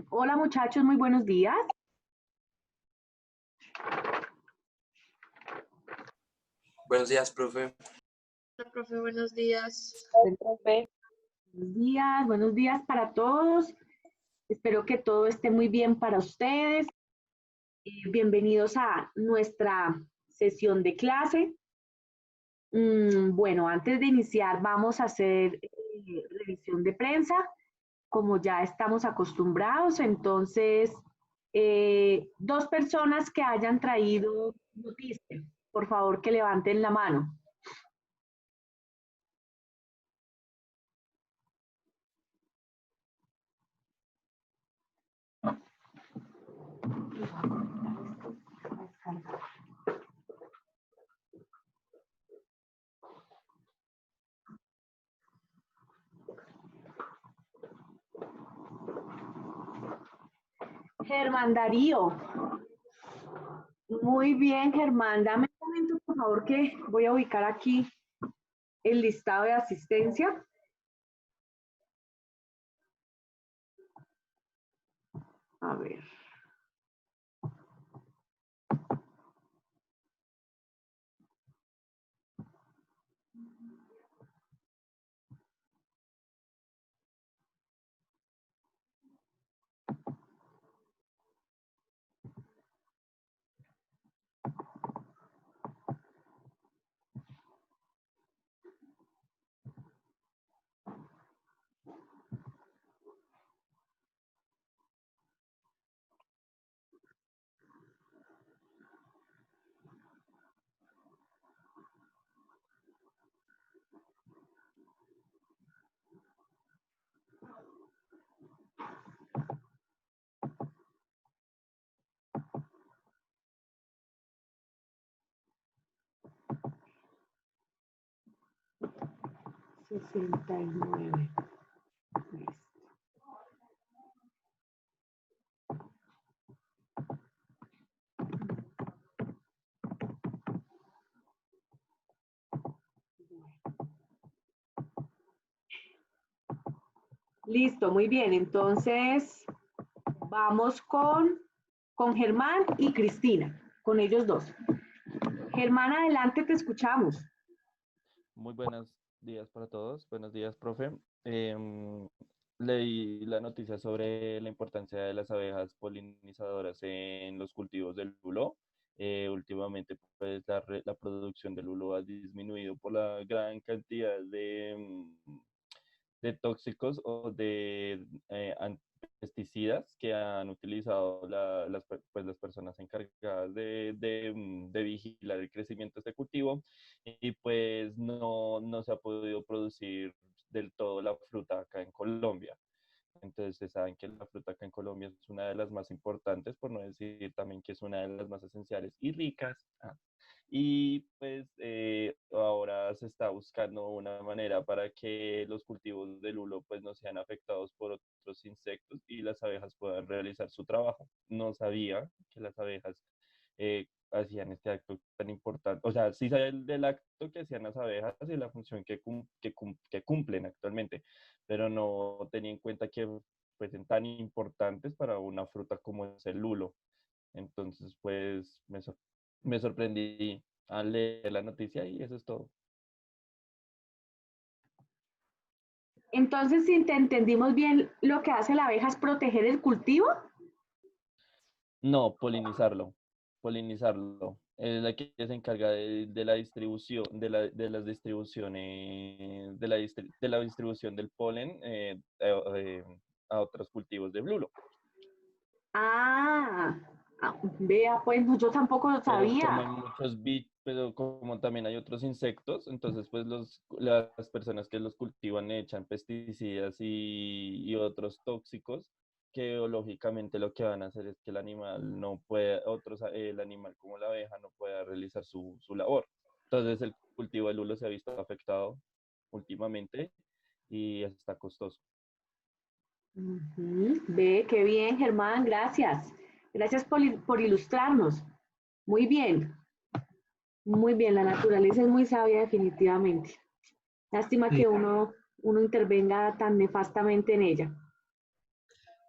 Hola muchachos, muy buenos días. Buenos días, profe. Hola, profe, buenos días. Profe. Buenos días para todos. Espero que todo esté muy bien para ustedes. Bienvenidos a nuestra sesión de clase. Bueno, antes de iniciar vamos a hacer revisión de prensa, como ya estamos acostumbrados. Entonces, dos personas que hayan traído noticias, por favor que levanten la mano. Germán Darío. Muy bien, Germán. Dame un momento, por favor, que voy a ubicar aquí el listado de asistencia. A ver. Sesenta y nueve. Listo, muy bien. Entonces, vamos con Germán y Cristina, con ellos dos. Germán, adelante, te escuchamos. Muy buenos días para todos. Buenos días, profe. Leí la noticia sobre la importancia de las abejas polinizadoras en los cultivos del lulo. Últimamente, pues, la producción del lulo ha disminuido por la gran cantidad de tóxicos o de pesticidas que han utilizado las personas encargadas de vigilar el crecimiento de este cultivo, y pues no se ha podido producir del todo la fruta acá en Colombia. Entonces, se saben que la fruta acá en Colombia es una de las más importantes, por no decir también que es una de las más esenciales y ricas. Y pues ahora se está buscando una manera para que los cultivos de lulo pues no sean afectados por otros insectos y las abejas puedan realizar su trabajo. No sabía que las abejas hacían este acto tan importante. O sea, sí sabía del acto que hacían las abejas y la función que cumplen actualmente, pero no tenía en cuenta que fuesen tan importantes para una fruta como es el lulo. Entonces, pues me sorprendí al leer la noticia y eso es todo. Entonces, si te entendimos bien, lo que hace la abeja es proteger el cultivo. No, polinizarlo. Es la que se encarga de la distribución, de las distribuciones, de la distribución del polen a otros cultivos de lulo. Ah, vea, pues no, yo tampoco lo sabía. Pero como también hay otros insectos, entonces pues las personas que los cultivan echan pesticidas y otros tóxicos que biológicamente lo que van a hacer es que el animal no pueda, el animal como la abeja no pueda realizar su labor. Entonces el cultivo del lulo se ha visto afectado últimamente y está costoso. Ve, qué bien, Germán, gracias. Gracias por ilustrarnos. Muy bien, la naturaleza es muy sabia definitivamente. Lástima Sí, que uno intervenga tan nefastamente en ella.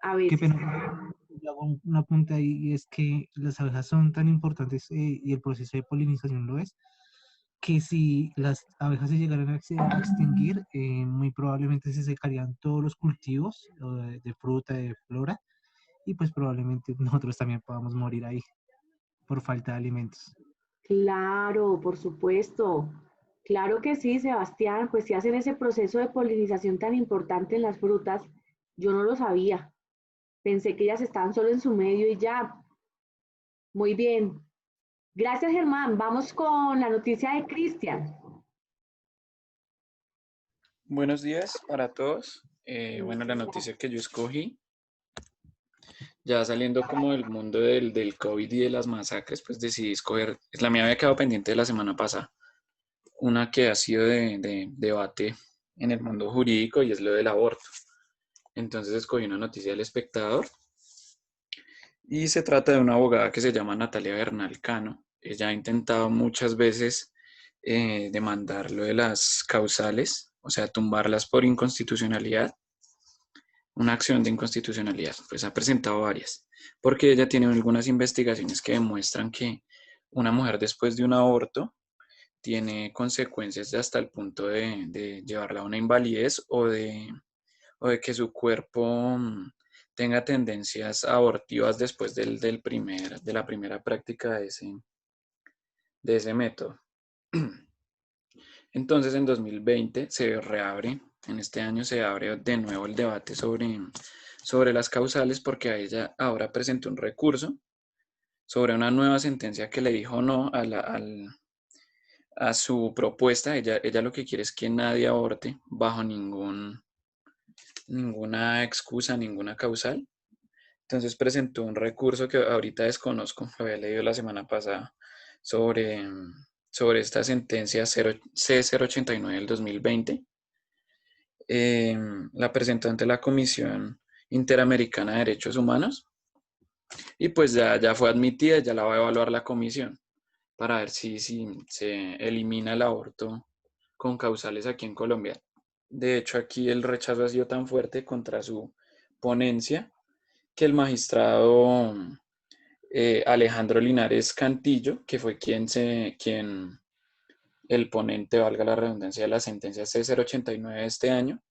a Qué veces. pena. Yo hago un apunte ahí y es que las abejas son tan importantes y el proceso de polinización lo es, que si las abejas se llegaran a extinguir, muy probablemente se secarían todos los cultivos de fruta, de flora, y pues probablemente nosotros también podamos morir ahí por falta de alimentos. Claro, por supuesto. Claro que sí, Sebastián. Pues si hacen ese proceso de polinización tan importante en las frutas, yo no lo sabía. Pensé que ellas estaban solo en su medio y ya. Muy bien. Gracias, Germán. Vamos con la noticia de Cristian. Buenos días para todos. Bueno, la noticia que yo escogí, ya saliendo como del mundo del COVID y de las masacres, pues decidí escoger, la mía había quedado pendiente de la semana pasada, una que ha sido de debate en el mundo jurídico y es lo del aborto. Entonces escogí una noticia del Espectador y se trata de una abogada que se llama Natalia Bernal Cano. Ella ha intentado muchas veces demandar lo de las causales, o sea, tumbarlas por inconstitucionalidad, una acción de inconstitucionalidad, pues ha presentado varias, porque ella tiene algunas investigaciones que demuestran que una mujer después de un aborto tiene consecuencias de hasta el punto de llevarla a una invalidez o de que su cuerpo tenga tendencias abortivas después de la primera práctica de ese método. Entonces, en 2020 se reabre, en este año se abre de nuevo el debate sobre las causales porque a ella ahora presentó un recurso sobre una nueva sentencia que le dijo no a su propuesta. Ella lo que quiere es que nadie aborte bajo ninguna excusa, ninguna causal. Entonces presentó un recurso que ahorita desconozco, lo había leído la semana pasada, sobre, sobre esta sentencia C089 del 2020. La presentó ante la Comisión Interamericana de Derechos Humanos y pues ya fue admitida, ya la va a evaluar la comisión para ver si se elimina el aborto con causales aquí en Colombia. De hecho, aquí el rechazo ha sido tan fuerte contra su ponencia que el magistrado Alejandro Linares Cantillo, que fue quien el ponente, valga la redundancia, de la sentencia C089 de este año,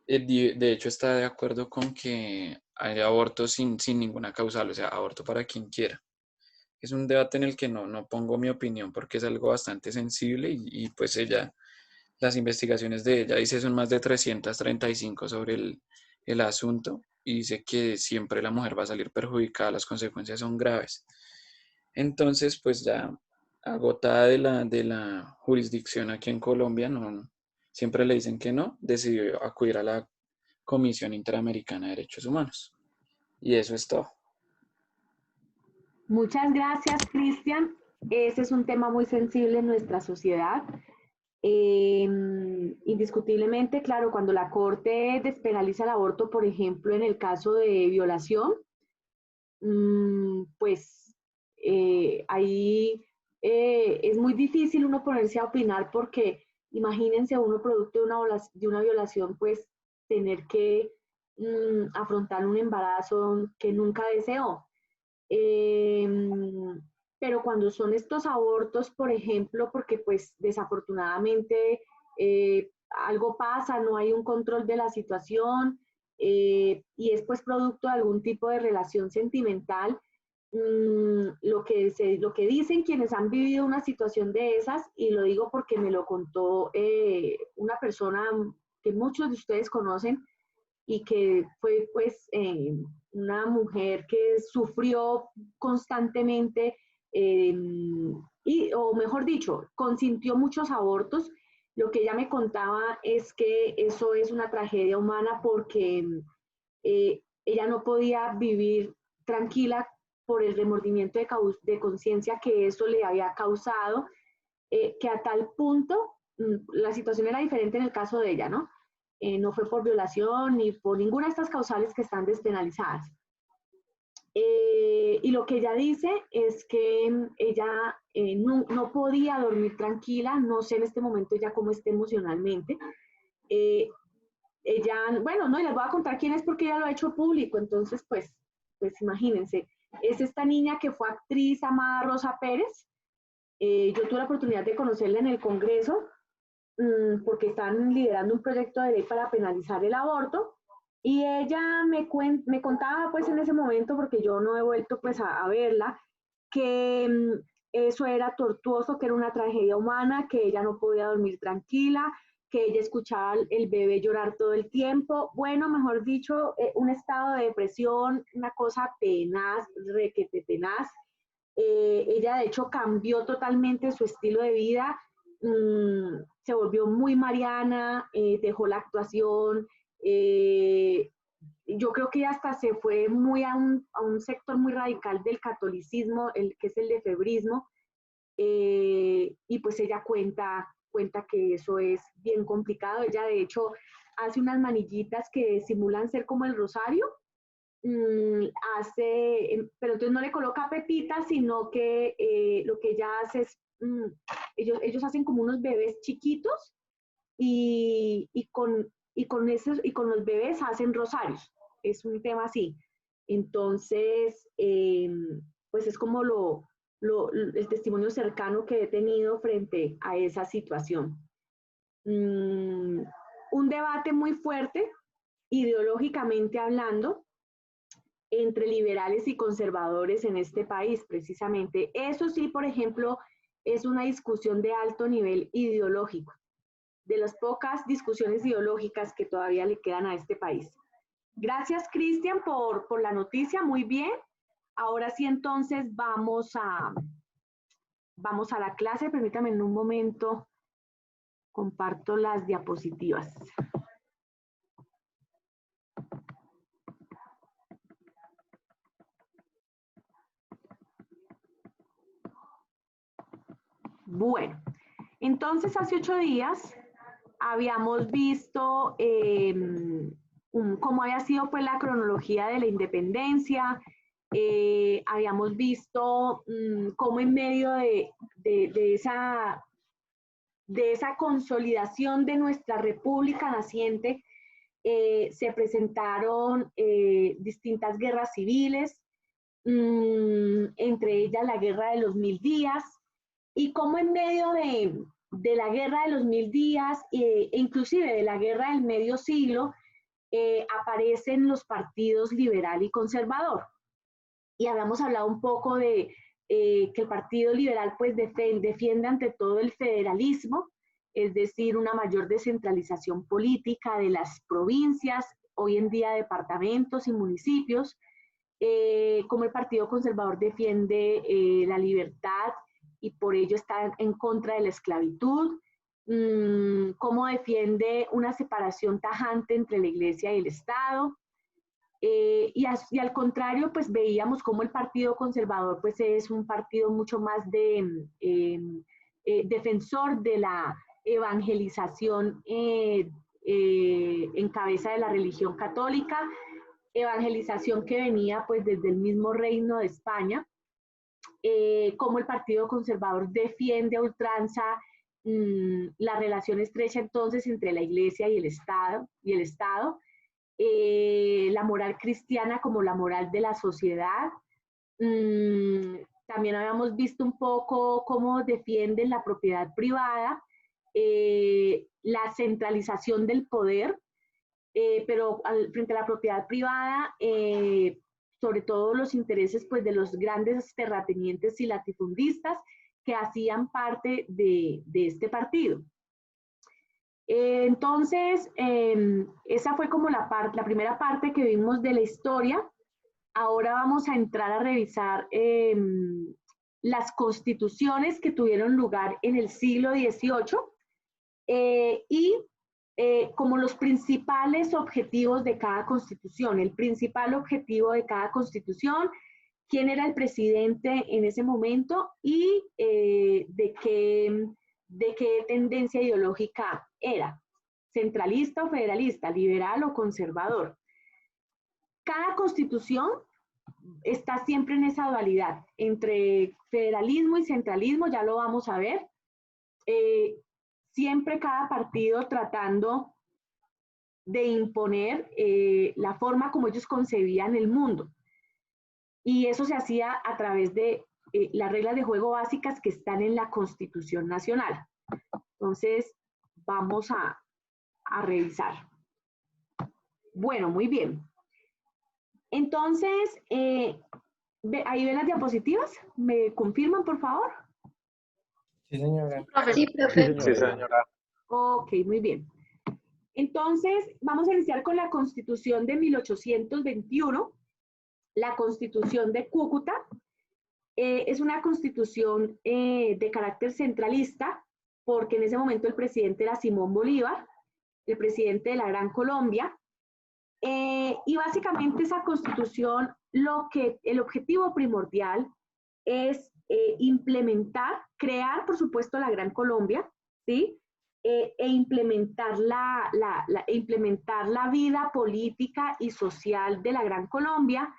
de hecho está de acuerdo con que haya aborto sin ninguna causal, o sea, aborto para quien quiera. Es un debate en el que no pongo mi opinión porque es algo bastante sensible y pues las investigaciones de ella dice son más de 335 sobre el asunto y dice que siempre la mujer va a salir perjudicada, las consecuencias son graves. Entonces, pues ya agotada de la jurisdicción aquí en Colombia, siempre le dicen que no, decidió acudir a la Comisión Interamericana de Derechos Humanos. Y eso es todo. Muchas gracias, Cristian. Ese es un tema muy sensible en nuestra sociedad. Indiscutiblemente, claro, cuando la Corte despenaliza el aborto, por ejemplo, en el caso de violación, pues ahí es muy difícil uno ponerse a opinar porque imagínense uno producto de una violación, pues tener que afrontar un embarazo que nunca deseó. Eh, pero cuando son estos abortos, por ejemplo, porque pues desafortunadamente algo pasa, no hay un control de la situación y es pues producto de algún tipo de relación sentimental, lo que dicen quienes han vivido una situación de esas, y lo digo porque me lo contó una persona que muchos de ustedes conocen, y que fue pues una mujer que sufrió constantemente o mejor dicho, consintió muchos abortos. Lo que ella me contaba es que eso es una tragedia humana porque ella no podía vivir tranquila por el remordimiento de conciencia que eso le había causado, que a tal punto, la situación era diferente en el caso de ella, ¿no? No fue por violación ni por ninguna de estas causales que están despenalizadas. Y lo que ella dice es que ella no podía dormir tranquila, no sé en este momento ya cómo esté emocionalmente. ella, bueno, no, y les voy a contar quién es porque ella lo ha hecho público, entonces pues imagínense, es esta niña que fue actriz, Amada Rosa Pérez. Yo tuve la oportunidad de conocerla en el Congreso, porque están liderando un proyecto de ley para penalizar el aborto, y ella me contaba pues en ese momento, porque yo no he vuelto pues a verla, que eso era tortuoso, que era una tragedia humana, que ella no podía dormir tranquila, que ella escuchaba el bebé llorar todo el tiempo. Bueno, mejor dicho, un estado de depresión, una cosa tenaz, requete tenaz. Ella de hecho cambió totalmente su estilo de vida, se volvió muy mariana, dejó la actuación, yo creo que hasta se fue muy a un sector muy radical del catolicismo, que es el lefebrismo, y pues ella cuenta que eso es bien complicado. Ella de hecho hace unas manillitas que simulan ser como el rosario, pero entonces no le coloca pepitas, sino que lo que ella hace es, ellos hacen como unos bebés chiquitos y con los bebés hacen rosarios. Es un tema así. Entonces, pues es como el testimonio cercano que he tenido frente a esa situación. Un debate muy fuerte, ideológicamente hablando, entre liberales y conservadores en este país, precisamente. Eso sí, por ejemplo, es una discusión de alto nivel ideológico, de las pocas discusiones ideológicas que todavía le quedan a este país. Gracias, Cristian, por la noticia, muy bien. Ahora sí, entonces, vamos a la clase. Permítame en un momento, comparto las diapositivas. Bueno, entonces hace 8 días habíamos visto cómo había sido pues la cronología de la independencia, habíamos visto cómo en medio de esa consolidación de nuestra república naciente se presentaron distintas guerras civiles, entre ellas la guerra de los 1000 días, y cómo en medio de la guerra de los 1000 días, e inclusive de la guerra del medio siglo, aparecen los partidos liberal y conservador. Y habíamos hablado un poco de que el Partido Liberal pues defiende ante todo el federalismo, es decir, una mayor descentralización política de las provincias, hoy en día departamentos y municipios, como el Partido Conservador defiende la libertad y por ello está en contra de la esclavitud, cómo defiende una separación tajante entre la Iglesia y el Estado, y al contrario, pues veíamos cómo el Partido Conservador pues es un partido mucho más defensor de la evangelización en cabeza de la religión católica, evangelización que venía pues desde el mismo Reino de España, cómo el Partido Conservador defiende a ultranza la relación estrecha entonces entre la Iglesia y el Estado, la moral cristiana como la moral de la sociedad. También habíamos visto un poco cómo defienden la propiedad privada, la centralización del poder, pero frente a la propiedad privada, sobre todo los intereses pues, de los grandes terratenientes y latifundistas que hacían parte de este partido. Entonces, esa fue como la primera parte que vimos de la historia. Ahora vamos a entrar a revisar las constituciones que tuvieron lugar en el siglo XVIII y como los principales objetivos de cada constitución. El principal objetivo de cada constitución, quién era el presidente en ese momento y de qué tendencia ideológica era, centralista o federalista, liberal o conservador. Cada constitución está siempre en esa dualidad entre federalismo y centralismo, ya lo vamos a ver. Siempre cada partido tratando de imponer la forma como ellos concebían el mundo. Y eso se hacía a través de las reglas de juego básicas que están en la Constitución Nacional. Entonces, vamos a revisar. Bueno, muy bien. Entonces, ahí ven las diapositivas. ¿Me confirman, por favor? Sí, señora. Sí, profe. Sí, señora. Ok, muy bien. Entonces, vamos a iniciar con la Constitución de 1821, la Constitución de Cúcuta. Es una constitución de carácter centralista, porque en ese momento el presidente era Simón Bolívar, el presidente de la Gran Colombia, y básicamente esa constitución, el objetivo primordial es implementar, crear, por supuesto, la Gran Colombia, ¿sí? Implementar implementar la vida política y social de la Gran Colombia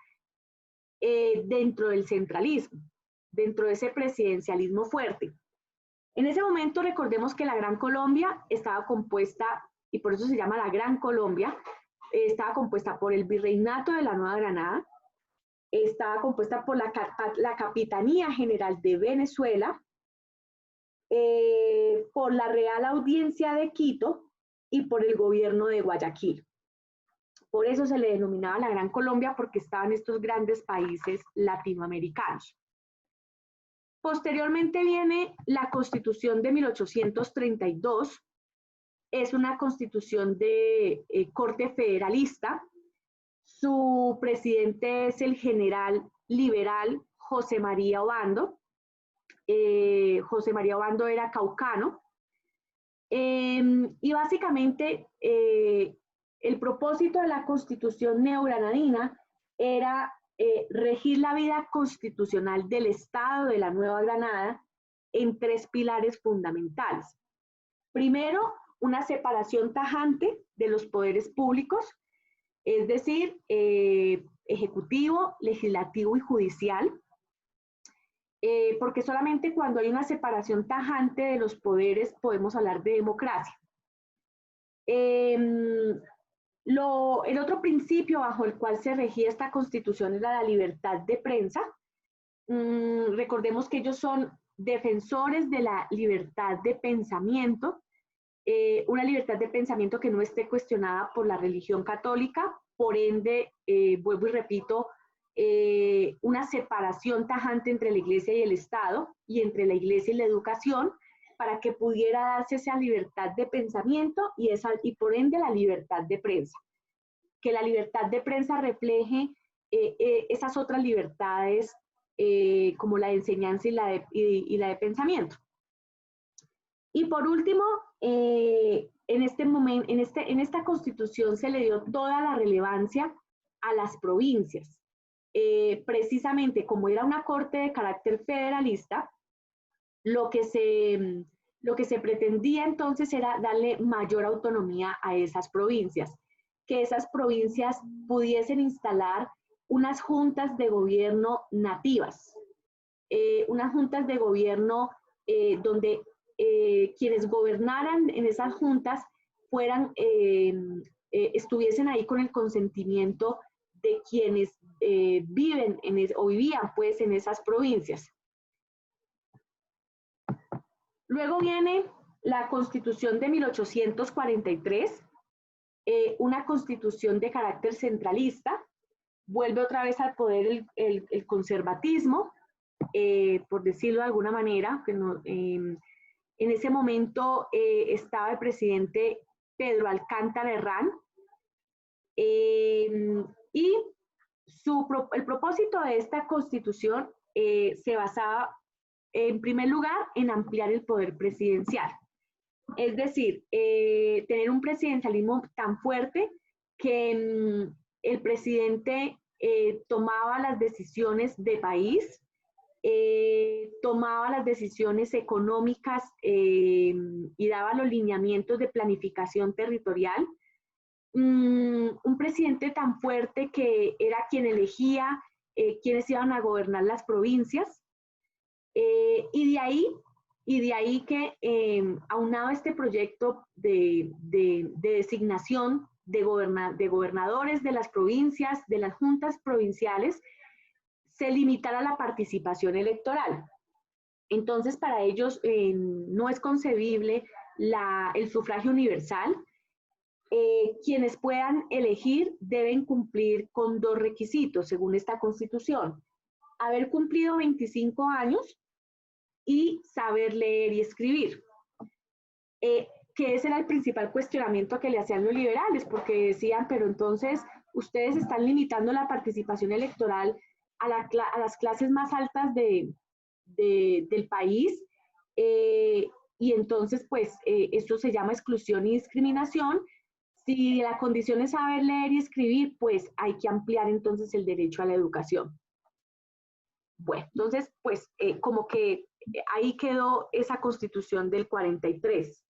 dentro del centralismo, dentro de ese presidencialismo fuerte. En ese momento recordemos que la Gran Colombia estaba compuesta, y por eso se llama la Gran Colombia, estaba compuesta por el Virreinato de la Nueva Granada, estaba compuesta por la Capitanía General de Venezuela, por la Real Audiencia de Quito y por el gobierno de Guayaquil. Por eso se le denominaba la Gran Colombia, porque estaban estos grandes países latinoamericanos. Posteriormente viene la Constitución de 1832. Es una constitución de corte federalista. Su presidente es el general liberal José María Obando. José María Obando era caucano. Y básicamente el propósito de la Constitución neogranadina era regir la vida constitucional del Estado de la Nueva Granada en 3 pilares fundamentales. Primero, una separación tajante de los poderes públicos, es decir, ejecutivo, legislativo y judicial, porque solamente cuando hay una separación tajante de los poderes podemos hablar de democracia. El otro principio bajo el cual se regía esta constitución era la libertad de prensa. Recordemos que ellos son defensores de la libertad de pensamiento, una libertad de pensamiento que no esté cuestionada por la religión católica, por ende, vuelvo y repito, una separación tajante entre la Iglesia y el Estado, y entre la Iglesia y la educación, para que pudiera darse esa libertad de pensamiento y por ende la libertad de prensa. Que la libertad de prensa refleje esas otras libertades como la de enseñanza y la de pensamiento. Y por último, en esta constitución se le dio toda la relevancia a las provincias. Precisamente como era una corte de carácter federalista, lo que se pretendía entonces era darle mayor autonomía a esas provincias, que esas provincias pudiesen instalar unas juntas de gobierno nativas, unas juntas de gobierno donde quienes gobernaran en esas juntas estuviesen ahí con el consentimiento de quienes vivían pues en esas provincias. Luego viene la Constitución de 1843, una constitución de carácter centralista. Vuelve otra vez al poder el conservatismo, por decirlo de alguna manera. En ese momento estaba el presidente Pedro Alcántara Herrán, y el propósito de esta constitución se basaba, en primer lugar, en ampliar el poder presidencial. Es decir, tener un presidencialismo tan fuerte que el presidente tomaba las decisiones de país, tomaba las decisiones económicas y daba los lineamientos de planificación territorial. Un presidente tan fuerte que era quien elegía quienes iban a gobernar las provincias. Y de ahí que, aunado a este proyecto de designación de gobernadores de las provincias, de las juntas provinciales, se limitara la participación electoral. Entonces, para ellos no es concebible el sufragio universal. Quienes puedan elegir deben cumplir con 2 requisitos, según esta Constitución: haber cumplido 25 años y saber leer y escribir. Que ese era el principal cuestionamiento que le hacían los liberales, porque decían, pero entonces ustedes están limitando la participación electoral a las clases más altas del país, y entonces pues esto se llama exclusión y discriminación. Si la condición es saber leer y escribir, pues hay que ampliar entonces el derecho a la educación. Bueno, entonces pues como que ahí quedó esa Constitución del 43.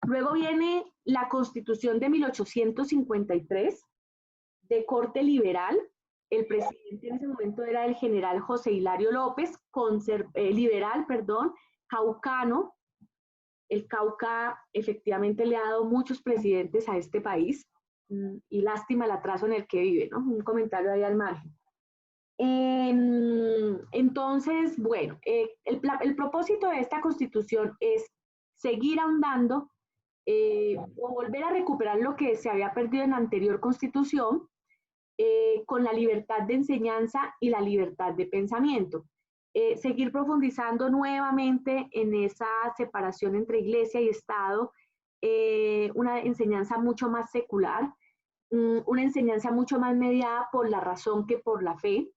Luego viene la Constitución de 1853, de corte liberal. El presidente en ese momento era el general José Hilario López, liberal, caucano. El Cauca efectivamente le ha dado muchos presidentes a este país, y lástima el atraso en el que vive, ¿no? Un comentario ahí al margen. Entonces, bueno, el propósito de esta Constitución es seguir ahondando o volver a recuperar lo que se había perdido en la anterior Constitución, con la libertad de enseñanza y la libertad de pensamiento. Seguir profundizando nuevamente en esa separación entre iglesia y Estado, una enseñanza mucho más secular, una enseñanza mucho más mediada por la razón que por la fe,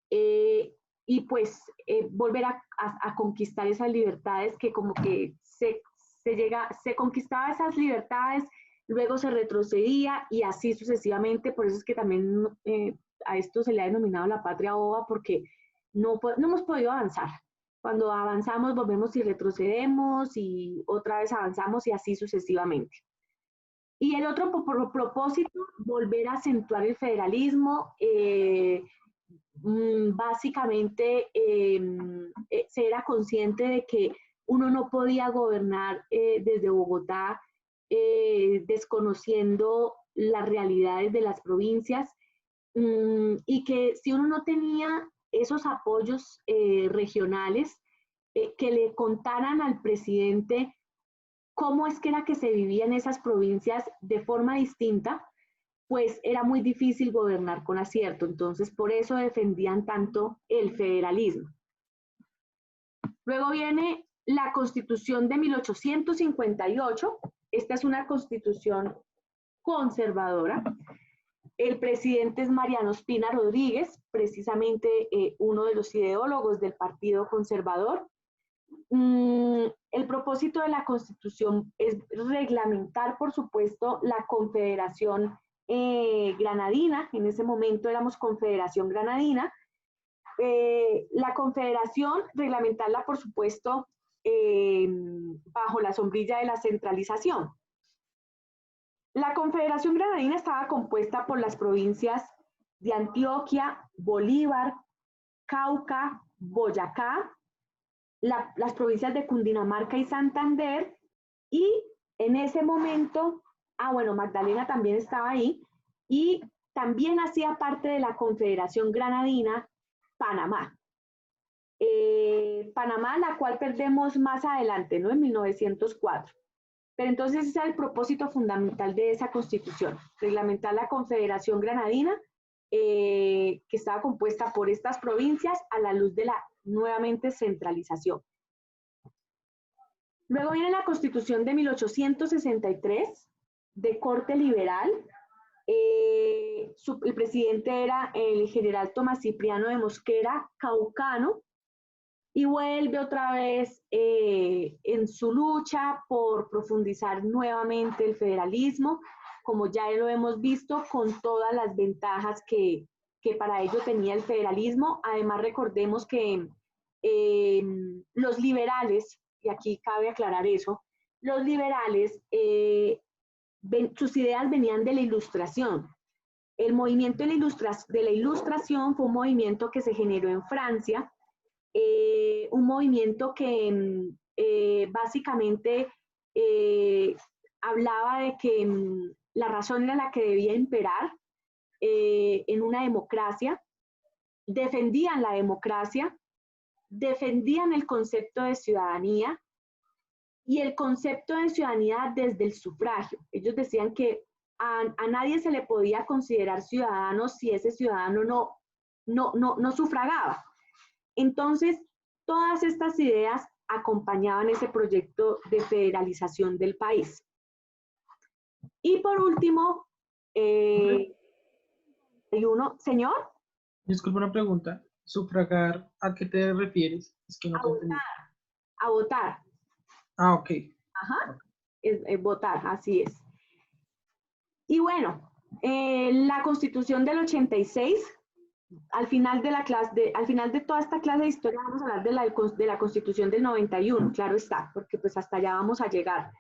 y pues volver a conquistar esas libertades que como que se conquistaba esas libertades, luego se retrocedía y así sucesivamente. Por eso es que también a esto se le ha denominado la patria boba, porque no hemos podido avanzar. Cuando avanzamos volvemos y retrocedemos y otra vez avanzamos y así sucesivamente. Y el otro propósito, volver a acentuar el federalismo, básicamente se era consciente de que uno no podía gobernar desde Bogotá desconociendo las realidades de las provincias, y que si uno no tenía esos apoyos regionales que le contaran al presidente cómo es que era que se vivía en esas provincias de forma distinta, pues era muy difícil gobernar con acierto. Entonces, por eso defendían tanto el federalismo. Luego viene la Constitución de 1858. Esta es una constitución conservadora. El presidente es Mariano Ospina Rodríguez, precisamente uno de los ideólogos del Partido Conservador. El propósito de la Constitución es reglamentar, por supuesto, la Confederación Granadina. En ese momento éramos Confederación Granadina. La Confederación, reglamentarla, por supuesto, bajo la sombrilla de la centralización. La Confederación Granadina estaba compuesta por las provincias de Antioquia, Bolívar, Cauca, Boyacá, las provincias de Cundinamarca y Santander, y en ese momento, Magdalena también estaba ahí, y también hacía parte de la Confederación Granadina Panamá. Panamá, la cual perdemos más adelante, ¿no? En 1904. Pero entonces ese es el propósito fundamental de esa Constitución: reglamentar la Confederación Granadina, que estaba compuesta por estas provincias a la luz de la nuevamente centralización. Luego viene la Constitución de 1863, de corte liberal. El presidente era el general Tomás Cipriano de Mosquera, caucano, y vuelve otra vez en su lucha por profundizar nuevamente el federalismo, como ya lo hemos visto, con todas las ventajas que para ello tenía el federalismo. Además, recordemos que los liberales, y aquí cabe aclarar eso, los liberales, sus ideas venían de la Ilustración. El movimiento de la Ilustración fue un movimiento que se generó en Francia, un movimiento que básicamente hablaba de que la razón era la que debía imperar en una democracia, defendían la democracia, defendían el concepto de ciudadanía y el concepto de ciudadanía desde el sufragio. Ellos decían que a nadie se le podía considerar ciudadano si ese ciudadano no sufragaba. Entonces, todas estas ideas acompañaban ese proyecto de federalización del país. Y por último, señor. Disculpa una pregunta. ¿Sufragar a qué te refieres? Es que no te entendí. A votar. Ah, ok. Ajá, es votar, así es. Y bueno, la Constitución del 86, al final de toda esta clase de historia vamos a hablar de la Constitución del 91, claro está, porque pues hasta allá vamos a llegar.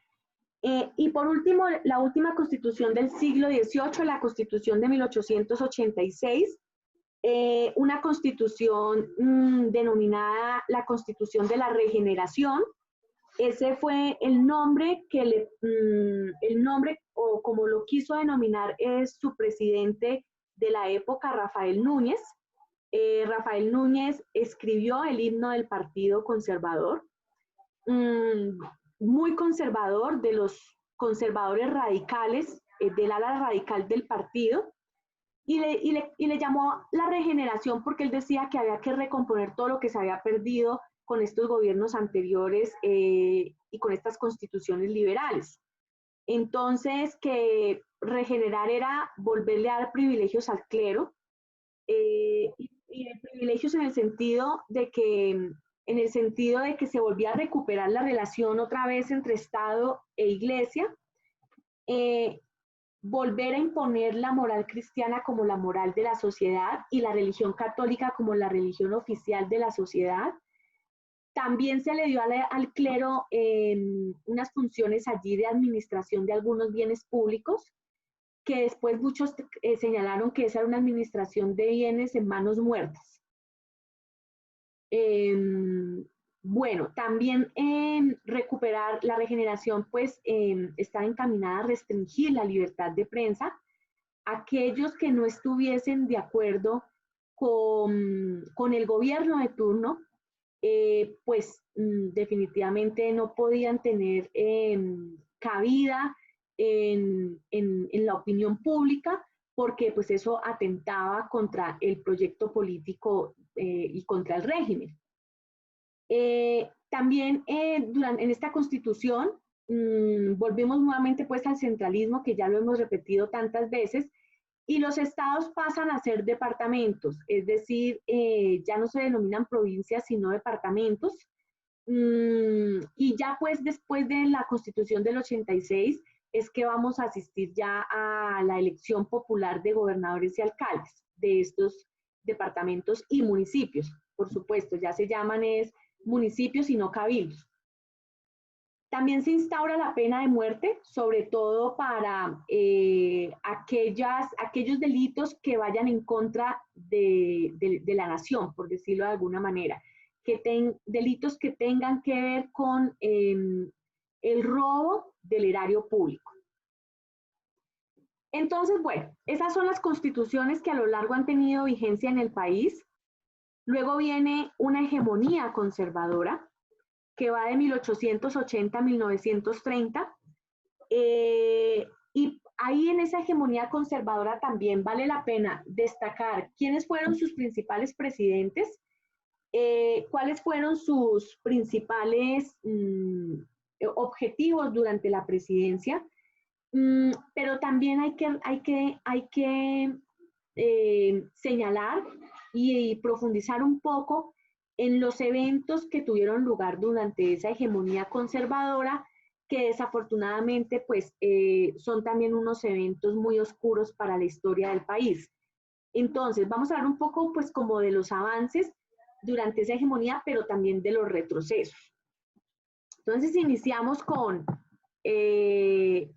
Y por último, la última Constitución del siglo XVIII, la Constitución de 1886, una constitución denominada la Constitución de la Regeneración. Ese fue el nombre o como lo quiso denominar es su presidente de la época, Rafael Núñez. Rafael Núñez escribió el himno del Partido Conservador, muy conservador, de los conservadores radicales, del ala radical del partido, y le llamó la regeneración porque él decía que había que recomponer todo lo que se había perdido con estos gobiernos anteriores y con estas constituciones liberales. Entonces, que regenerar era volverle a dar privilegios al clero, y privilegios en el sentido de que se volvía a recuperar la relación otra vez entre Estado e Iglesia, volver a imponer la moral cristiana como la moral de la sociedad y la religión católica como la religión oficial de la sociedad. También se le dio al clero unas funciones allí de administración de algunos bienes públicos, que después muchos señalaron que esa era una administración de bienes en manos muertas. Bueno, también recuperar la regeneración, pues está encaminada a restringir la libertad de prensa. Aquellos que no estuviesen de acuerdo con el gobierno de turno, pues definitivamente no podían tener cabida en la opinión pública, porque pues eso atentaba contra el proyecto político y contra el régimen. También en esta Constitución volvemos nuevamente pues al centralismo, que ya lo hemos repetido tantas veces, y los estados pasan a ser departamentos, es decir, ya no se denominan provincias sino departamentos, y ya pues después de la Constitución del 86 es que vamos a asistir ya a la elección popular de gobernadores y alcaldes de estos departamentos y municipios. Por supuesto, ya se llaman municipios y no cabildos. También se instaura la pena de muerte, sobre todo para aquellos delitos que vayan en contra de la nación, por decirlo de alguna manera, delitos que tengan que ver con el robo del erario público. Entonces, bueno, esas son las constituciones que a lo largo han tenido vigencia en el país. Luego viene una hegemonía conservadora, que va de 1880 a 1930, y ahí en esa hegemonía conservadora también vale la pena destacar quiénes fueron sus principales presidentes, cuáles fueron sus principales objetivos durante la presidencia, pero también hay que señalar y profundizar un poco en los eventos que tuvieron lugar durante esa hegemonía conservadora, que desafortunadamente pues son también unos eventos muy oscuros para la historia del país. Entonces, vamos a hablar un poco pues como de los avances durante esa hegemonía, pero también de los retrocesos. Entonces, iniciamos con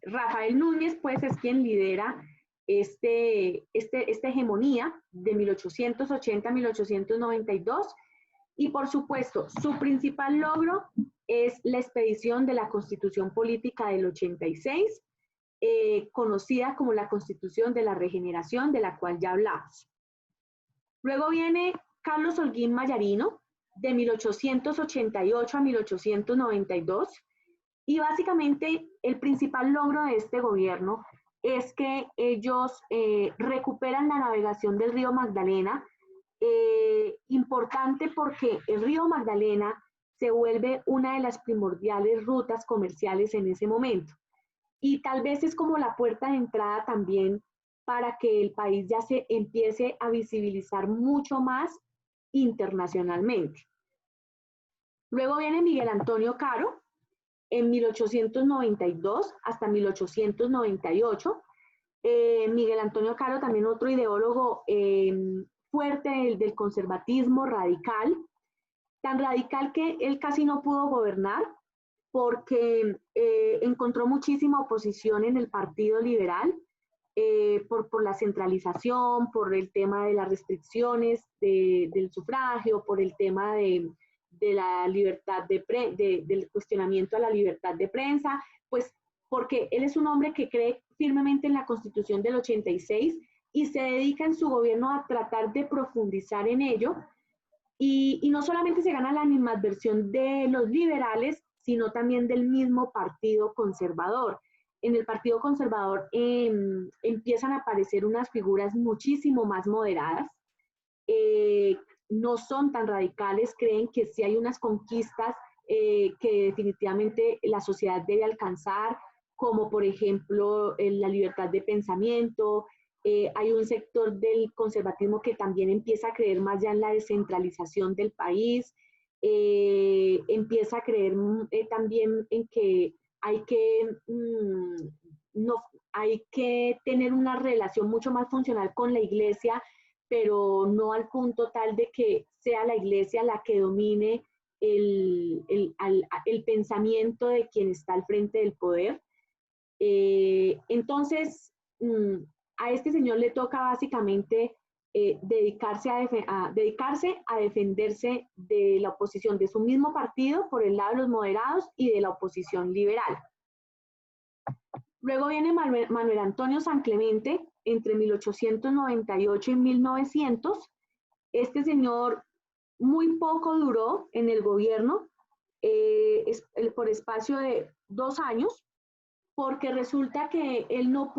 Rafael Núñez, pues es quien lidera esta hegemonía de 1880 a 1892, y por supuesto, su principal logro es la expedición de la Constitución Política del 86, conocida como la Constitución de la Regeneración, de la cual ya hablamos. Luego viene Carlos Holguín Mayarino, de 1888 a 1892, y básicamente el principal logro de este gobierno es que ellos recuperan la navegación del río Magdalena, importante porque el río Magdalena se vuelve una de las primordiales rutas comerciales en ese momento. Y tal vez es como la puerta de entrada también para que el país ya se empiece a visibilizar mucho más internacionalmente. Luego viene Miguel Antonio Caro, en 1892 hasta 1898. Miguel Antonio Caro, también otro ideólogo fuerte del conservatismo radical, tan radical que él casi no pudo gobernar porque encontró muchísima oposición en el Partido Liberal por la centralización, por el tema de las restricciones del sufragio, por el tema de la libertad del cuestionamiento a la libertad de prensa, pues porque él es un hombre que cree firmemente en la Constitución del 86 y se dedica en su gobierno a tratar de profundizar en ello. Y no solamente se gana la animadversión de los liberales, sino también del mismo Partido Conservador. En el Partido Conservador empiezan a aparecer unas figuras muchísimo más moderadas, no son tan radicales, creen que sí hay unas conquistas que definitivamente la sociedad debe alcanzar, como por ejemplo la libertad de pensamiento. Hay un sector del conservatismo que también empieza a creer más ya en la descentralización del país, empieza a creer también en que hay que tener una relación mucho más funcional con la iglesia, pero no al punto tal de que sea la iglesia la que domine el pensamiento de quien está al frente del poder. Entonces, a este señor le toca básicamente dedicarse a defenderse de la oposición de su mismo partido por el lado de los moderados y de la oposición liberal. Luego viene Manuel Antonio San Clemente, entre 1898 y 1900. Este señor muy poco duró en el gobierno, por espacio de 2 años, porque resulta que él no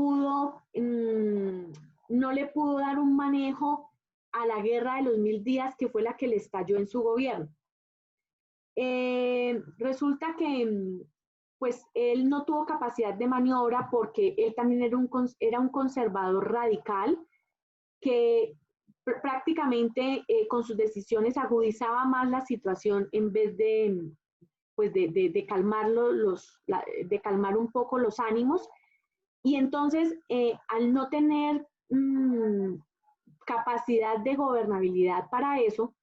le pudo dar un manejo a la guerra de los 1000 días, que fue la que le estalló en su gobierno. Resulta que pues él no tuvo capacidad de maniobra porque él también era un conservador radical que prácticamente con sus decisiones agudizaba más la situación en vez de calmar un poco los ánimos. Y entonces, al no tener capacidad de gobernabilidad para eso,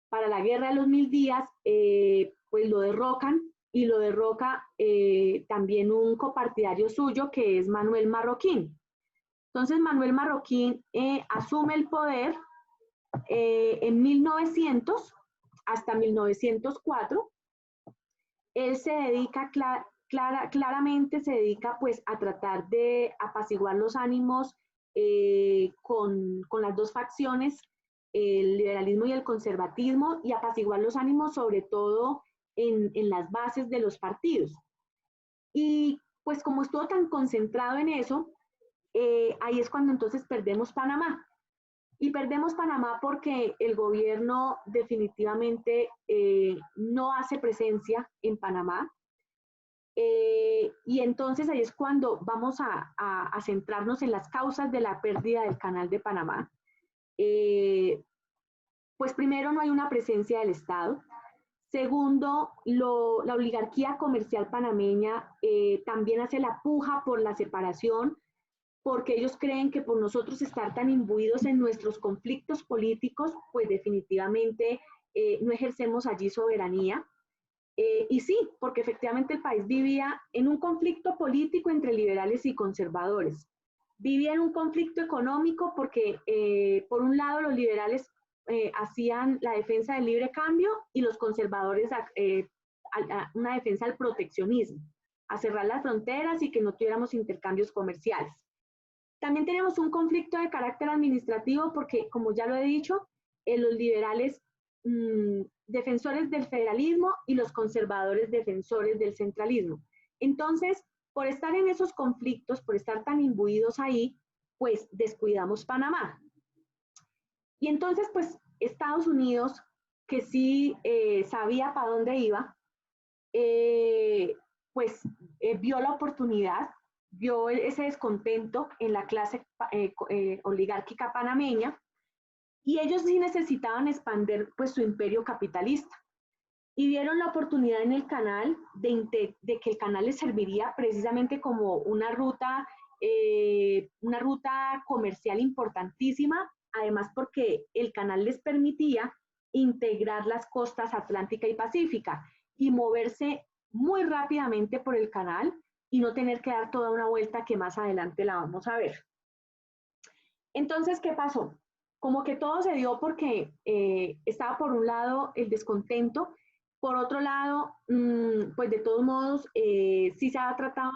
para la guerra de los 1000 días, pues lo derrocan, y lo derroca también un copartidario suyo, que es Manuel Marroquín. Entonces, Manuel Marroquín asume el poder en 1900 hasta 1904. Él se dedica claramente se dedica pues a tratar de apaciguar los ánimos con las dos facciones, el liberalismo y el conservatismo, y apaciguar los ánimos sobre todo en las bases de los partidos. Y pues como estuvo tan concentrado en eso, ahí es cuando entonces perdemos Panamá. Y perdemos Panamá porque el gobierno definitivamente no hace presencia en Panamá. Y entonces ahí es cuando vamos a centrarnos en las causas de la pérdida del Canal de Panamá. Pues primero, no hay una presencia del Estado. Segundo, la oligarquía comercial panameña también hace la puja por la separación, porque ellos creen que por nosotros estar tan imbuidos en nuestros conflictos políticos, pues definitivamente no ejercemos allí soberanía. Y sí, porque efectivamente el país vivía en un conflicto político entre liberales y conservadores. Vivía en un conflicto económico porque, por un lado, los liberales hacían la defensa del libre cambio y los conservadores una defensa del proteccionismo. a cerrar las fronteras y que no tuviéramos intercambios comerciales. También tenemos un conflicto de carácter administrativo porque, como ya lo he dicho, los liberales defensores del federalismo y los conservadores defensores del centralismo. Entonces, por estar en esos conflictos, por estar tan imbuidos ahí, pues descuidamos Panamá. Y entonces, pues Estados Unidos, que sí sabía para dónde iba, pues vio la oportunidad, vio ese descontento en la clase oligárquica panameña, y ellos sí necesitaban expandir pues su imperio capitalista. Y vieron la oportunidad en el canal de que el canal les serviría precisamente como una ruta comercial importantísima, además porque el canal les permitía integrar las costas atlántica y pacífica y moverse muy rápidamente por el canal y no tener que dar toda una vuelta que más adelante la vamos a ver. Entonces, ¿qué pasó? Como que todo se dio porque estaba por un lado el descontento, por otro lado, pues de todos modos, sí se había tratado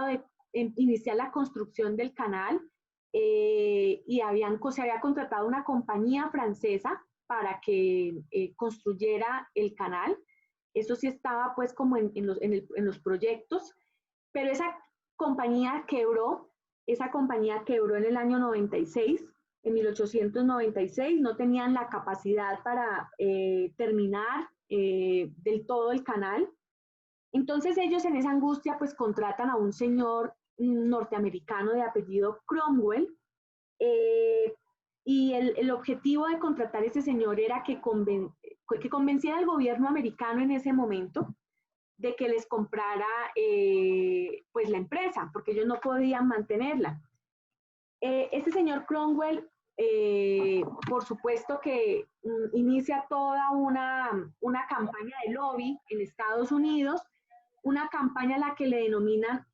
de iniciar la construcción del canal y se había contratado una compañía francesa para que construyera el canal. Eso sí estaba pues como en los proyectos, pero esa compañía quebró en el año 96, en 1896, no tenían la capacidad para terminar del todo el canal. Entonces ellos en esa angustia pues contratan a un señor norteamericano de apellido Cromwell, y el objetivo de contratar a ese señor era que convenciera al gobierno americano en ese momento de que les comprara pues la empresa, porque ellos no podían mantenerla. Este señor Cromwell, por supuesto que inicia toda una campaña de lobby en Estados Unidos, una campaña a la que le denominan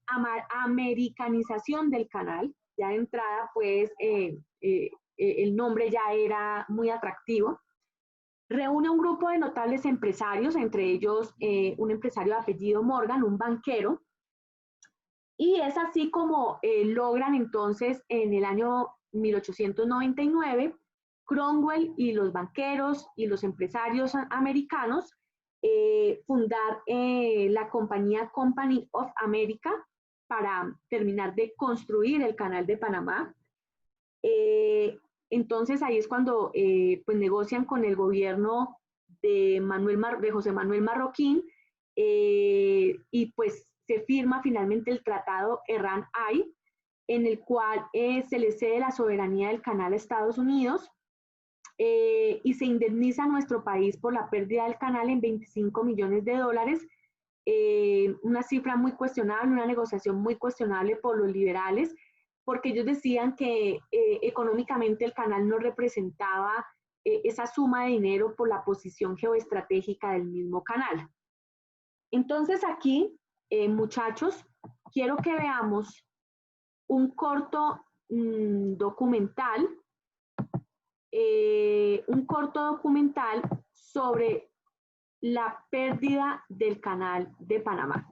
americanización del canal. Ya de entrada, pues, el nombre ya era muy atractivo. Reúne un grupo de notables empresarios, entre ellos un empresario de apellido Morgan, un banquero, y es así como logran entonces en el año 1899, Cromwell y los banqueros y los empresarios americanos fundar la compañía Company of America para terminar de construir el canal de Panamá. Entonces ahí es cuando pues negocian con el gobierno de José Manuel Marroquín y pues se firma finalmente el tratado Errán-Hay, en el cual se le cede la soberanía del canal a Estados Unidos y se indemniza a nuestro país por la pérdida del canal en $25 millones, una cifra muy cuestionable, una negociación muy cuestionable por los liberales, porque ellos decían que económicamente el canal no representaba esa suma de dinero por la posición geoestratégica del mismo canal. Entonces aquí, muchachos, quiero que veamos un corto documental sobre la pérdida del canal de Panamá.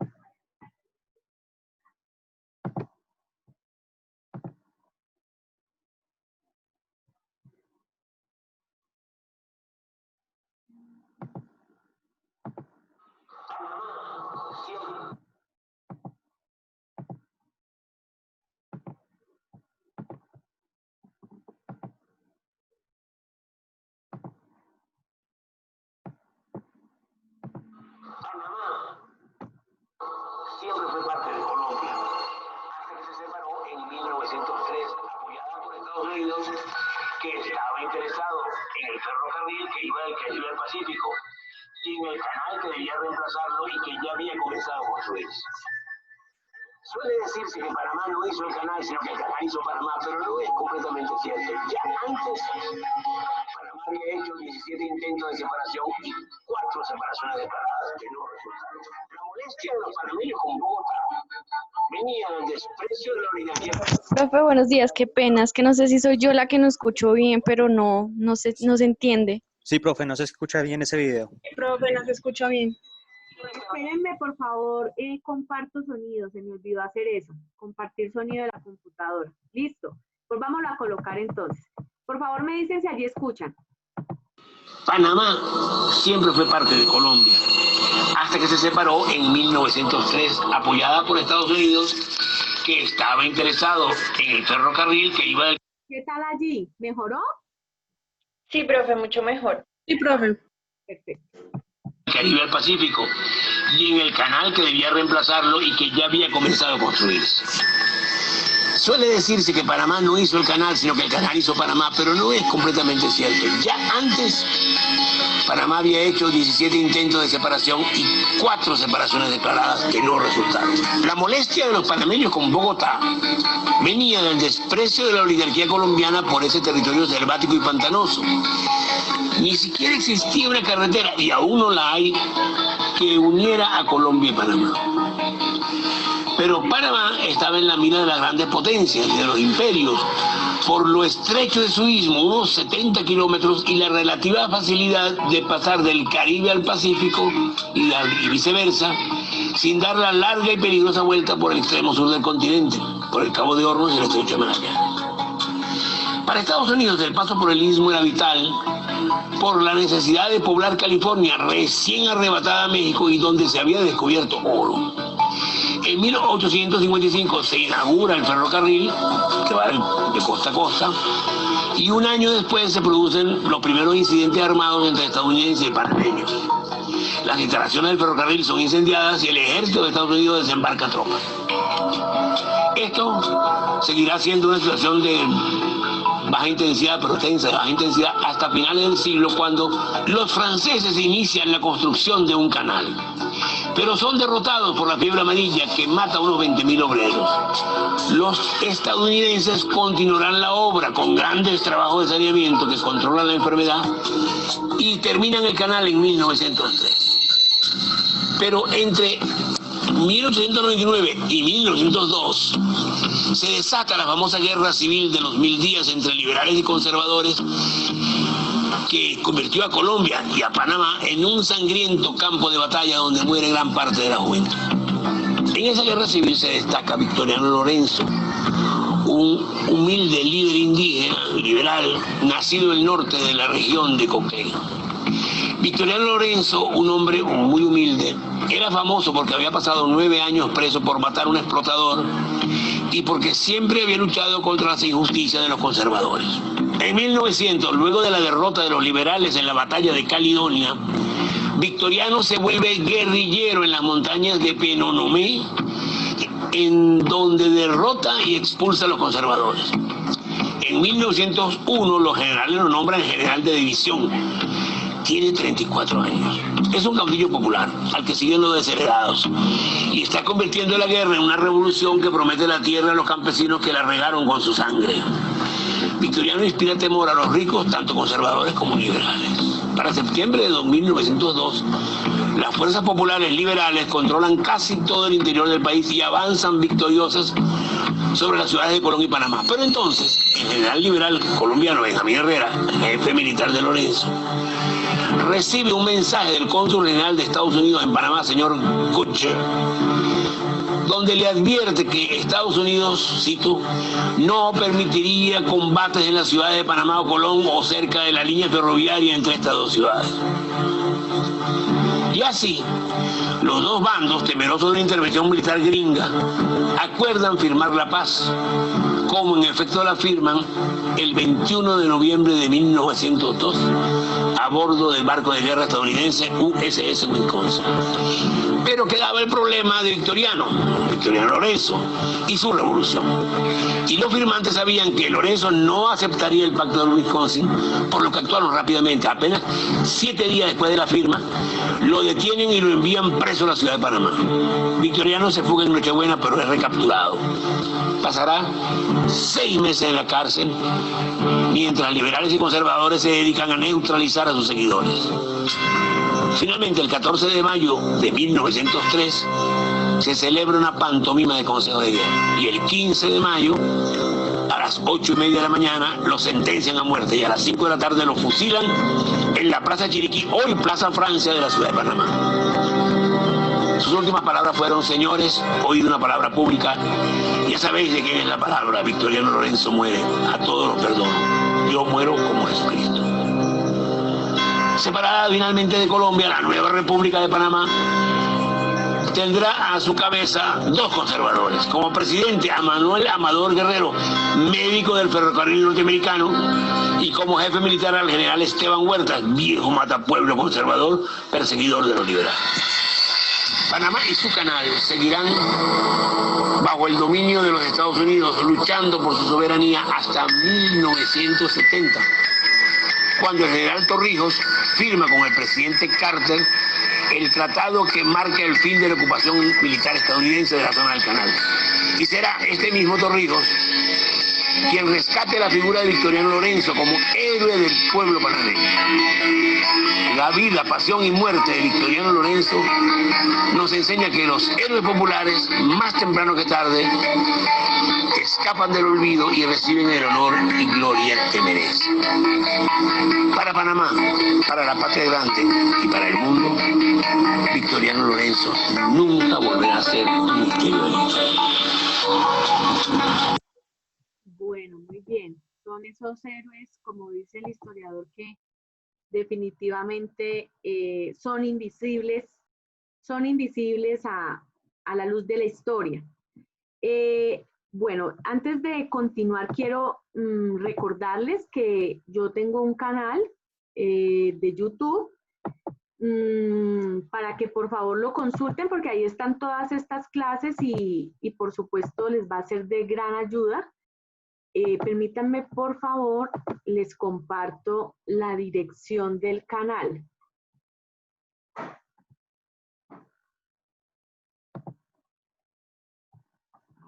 Siempre fue parte de Colombia, hasta que se separó en 1903, apoyada por Estados Unidos, que estaba interesado en el ferrocarril que iba del Caribe al Pacífico y en el canal que debía reemplazarlo y que ya había comenzado a construirse. Suele decirse que Panamá no hizo el canal, sino que el canal hizo Panamá, pero no es completamente cierto. Ya antes, Panamá había hecho 17 intentos de separación y 4 separaciones declaradas que no resultaron. La molestia de los panameños con Bogotá venía del desprecio de la oligarquía. Profe, buenos días, qué pena, es que no sé si soy yo la que no escucho bien, pero no se entiende. Sí, profe, no se escucha bien ese video. Profe, no se escucha bien. Espérenme, por favor, comparto sonido, se me olvidó hacer eso, compartir sonido de la computadora. Listo, pues vámonos a colocar entonces. Por favor, me dicen si allí escuchan. Panamá siempre fue parte de Colombia, hasta que se separó en 1903, apoyada por Estados Unidos, que estaba interesado en el ferrocarril que iba del ¿Qué tal allí? ¿Mejoró? Sí, profe, mucho mejor. Sí, profe. Perfecto. Caribe al Pacífico y en el canal que debía reemplazarlo y que ya había comenzado a construirse. Suele decirse que Panamá no hizo el canal, sino que el canal hizo Panamá, pero no es completamente cierto. Ya antes, Panamá había hecho 17 intentos de separación y 4 separaciones declaradas que no resultaron. La molestia de los panameños con Bogotá venía del desprecio de la oligarquía colombiana por ese territorio selvático y pantanoso. Ni siquiera existía una carretera, y aún no la hay, que uniera a Colombia y Panamá. Pero Panamá estaba en la mira de las grandes potencias, de los imperios, por lo estrecho de su istmo, unos 70 kilómetros, y la relativa facilidad de pasar del Caribe al Pacífico y viceversa, sin dar la larga y peligrosa vuelta por el extremo sur del continente, por el Cabo de Hornos y el Estrecho de Magallanes. Para Estados Unidos el paso por el istmo era vital por la necesidad de poblar California, recién arrebatada a México y donde se había descubierto oro. En 1855 se inaugura el ferrocarril, que va de costa a costa, y un año después se producen los primeros incidentes armados entre estadounidenses y panameños. Las instalaciones del ferrocarril son incendiadas y el ejército de Estados Unidos desembarca tropas. Esto seguirá siendo una situación de baja intensidad, pero tensa, de baja intensidad, hasta finales del siglo, cuando los franceses inician la construcción de un canal. Pero son derrotados por la fiebre amarilla, que mata a unos 20.000 obreros. Los estadounidenses continuarán la obra con grandes trabajos de saneamiento que controlan la enfermedad y terminan el canal en 1903. Pero entre 1899 y 1902 se desata la famosa guerra civil de los 1000 días entre liberales y conservadores, que convirtió a Colombia y a Panamá en un sangriento campo de batalla donde muere gran parte de la juventud. En esa guerra civil se destaca Victoriano Lorenzo, un humilde líder indígena, liberal, nacido en el norte de la región de Coquén. Victoriano Lorenzo, un hombre muy humilde, era famoso porque había pasado 9 años preso por matar a un explotador y porque siempre había luchado contra las injusticias de los conservadores. En 1900, luego de la derrota de los liberales en la batalla de Caledonia, Victoriano se vuelve guerrillero en las montañas de Penonomé, en donde derrota y expulsa a los conservadores. En 1901 los generales lo nombran general de división. Tiene 34 años. Es un caudillo popular, al que siguen los desheredados, y está convirtiendo la guerra en una revolución que promete la tierra a los campesinos que la regaron con su sangre. Victoriano inspira temor a los ricos, tanto conservadores como liberales. Para septiembre de 1902, las fuerzas populares liberales controlan casi todo el interior del país y avanzan victoriosas sobre las ciudades de Colón y Panamá. Pero entonces, el general liberal colombiano Benjamín Herrera, jefe militar de Lorenzo, recibe un mensaje del cónsul general de Estados Unidos en Panamá, señor Kutcher, donde le advierte que Estados Unidos, cito, no permitiría combates en las ciudades de Panamá o Colón o cerca de la línea ferroviaria entre estas dos ciudades. Y así, los dos bandos, temerosos de una intervención militar gringa, acuerdan firmar la paz, como en efecto la firman el 21 de noviembre de 1902 a bordo del barco de guerra estadounidense USS Wisconsin. Pero quedaba el problema de Victoriano Lorenzo y su revolución. Y los firmantes sabían que Lorenzo no aceptaría el pacto de Wisconsin, por lo que actuaron rápidamente. Apenas 7 días después de la firma, lo detienen y lo envían preso a la ciudad de Panamá. Victoriano se fuga en Nochebuena, pero es recapturado. Pasará 6 meses en la cárcel, mientras liberales y conservadores se dedican a neutralizar a sus seguidores. Finalmente, el 14 de mayo de 1903, se celebra una pantomima de consejo de guerra. Y el 15 de mayo, a las 8:30 de la mañana, lo sentencian a muerte. Y a las 5 de la tarde lo fusilan en la Plaza Chiriquí, hoy Plaza Francia de la ciudad de Panamá. Sus últimas palabras fueron: señores, oíd una palabra pública. Ya sabéis de quién es la palabra. Victoriano Lorenzo muere. A todos los perdono. Yo muero como Jesucristo. Separada finalmente de Colombia, la nueva República de Panamá tendrá a su cabeza dos conservadores. Como presidente, a Manuel Amador Guerrero, médico del ferrocarril norteamericano, y como jefe militar al general Esteban Huertas, viejo matapueblo conservador, perseguidor de los liberales. Panamá y su canal seguirán bajo el dominio de los Estados Unidos, luchando por su soberanía hasta 1970, cuando el general Torrijos firma con el presidente Carter el tratado que marca el fin de la ocupación militar estadounidense de la zona del canal. Y será este mismo Torrijos quien rescate la figura de Victoriano Lorenzo como héroe del pueblo panameño. La vida, pasión y muerte de Victoriano Lorenzo nos enseña que los héroes populares, más temprano que tarde, escapan del olvido y reciben el honor y gloria que merecen. Para Panamá, para la patria grande y para el mundo, Victoriano Lorenzo nunca volverá a ser un misterio. Bueno, muy bien. Son esos héroes, como dice el historiador, que definitivamente son invisibles a la luz de la historia. Bueno, antes de continuar, quiero recordarles que yo tengo un canal de YouTube para que por favor lo consulten, porque ahí están todas estas clases y por supuesto les va a ser de gran ayuda. Permítanme, por favor, les comparto la dirección del canal. A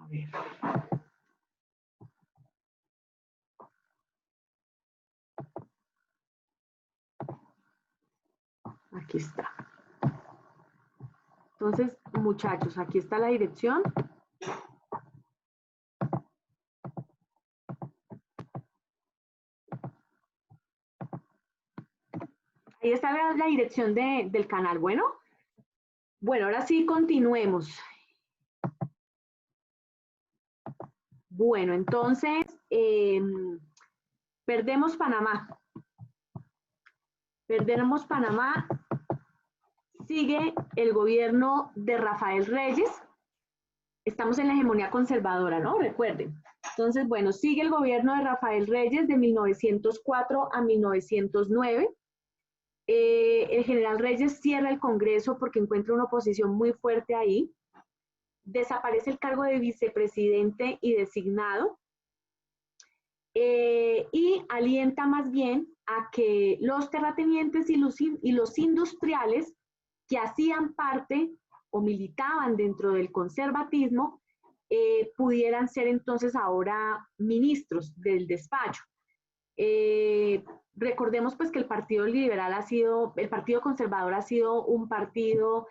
ver. Aquí está. Entonces, muchachos, aquí está la dirección. Ahí está la dirección del canal. Bueno, ahora sí continuemos. Bueno, entonces, perdemos Panamá. Perdemos Panamá. Sigue el gobierno de Rafael Reyes. Estamos en la hegemonía conservadora, ¿no? Recuerden. Entonces, bueno, sigue el gobierno de Rafael Reyes de 1904 a 1909. El general Reyes cierra el Congreso porque encuentra una oposición muy fuerte ahí. Desaparece el cargo de vicepresidente y designado. Y alienta más bien a que los terratenientes y los industriales que hacían parte o militaban dentro del conservatismo pudieran ser entonces ahora ministros del despacho. Recordemos pues que el Partido Liberal el Partido Conservador ha sido un partido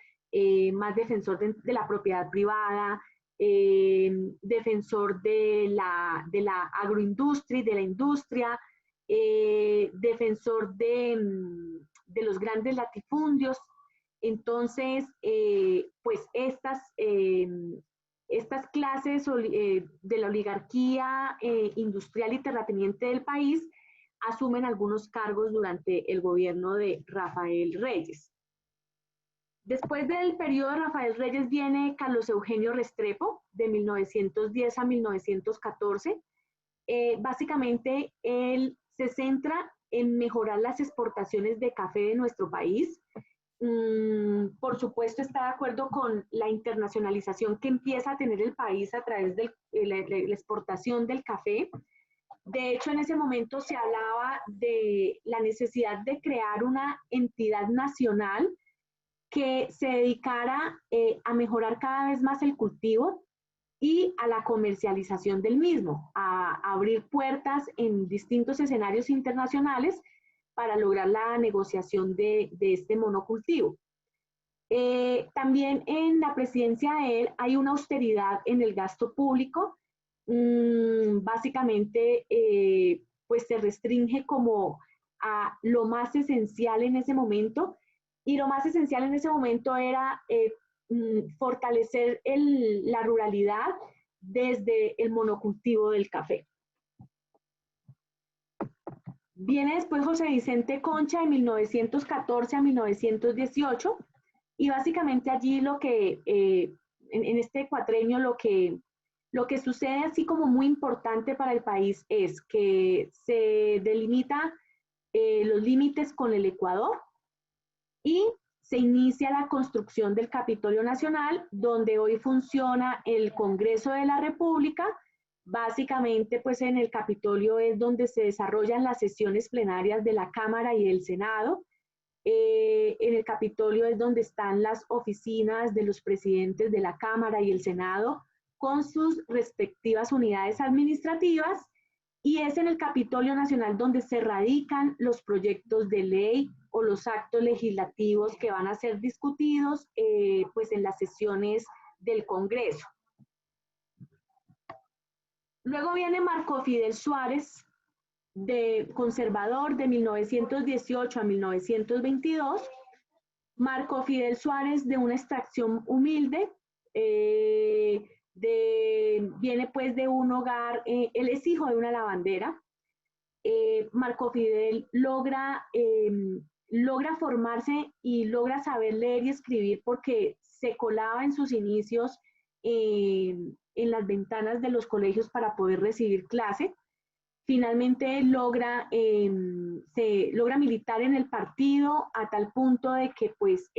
más defensor de la propiedad privada, defensor de la agroindustria, de la industria, defensor de los grandes latifundios. Entonces, pues estas clases de la oligarquía industrial y terrateniente del país asumen algunos cargos durante el gobierno de Rafael Reyes. Después del periodo de Rafael Reyes viene Carlos Eugenio Restrepo, de 1910 a 1914. Básicamente, él se centra en mejorar las exportaciones de café de nuestro país. Por supuesto, está de acuerdo con la internacionalización que empieza a tener el país a través de la exportación del café. De hecho, en ese momento se hablaba de la necesidad de crear una entidad nacional que se dedicara a mejorar cada vez más el cultivo y a la comercialización del mismo, a abrir puertas en distintos escenarios internacionales para lograr la negociación de este monocultivo. También en la presidencia de él hay una austeridad en el gasto público. Básicamente, pues se restringe como a lo más esencial en ese momento, y lo más esencial en ese momento era fortalecer la ruralidad desde el monocultivo del café. Viene después José Vicente Concha de 1914 a 1918 y básicamente allí lo que, en este cuatrenio lo que sucede así como muy importante para el país es que se delimita los límites con el Ecuador y se inicia la construcción del Capitolio Nacional, donde hoy funciona el Congreso de la República. Básicamente, pues en el Capitolio es donde se desarrollan las sesiones plenarias de la Cámara y del Senado. En el Capitolio es donde están las oficinas de los presidentes de la Cámara y el Senado con sus respectivas unidades administrativas, y es en el Capitolio Nacional donde se radican los proyectos de ley o los actos legislativos que van a ser discutidos pues en las sesiones del Congreso. Luego viene Marco Fidel Suárez, conservador de 1918 a 1922. Marco Fidel Suárez, de una extracción humilde, viene pues de un hogar, él es hijo de una lavandera. Marco Fidel logra formarse y logra saber leer y escribir porque se colaba en sus inicios en las ventanas de los colegios para poder recibir clase. Finalmente logra militar en el partido a tal punto de que pues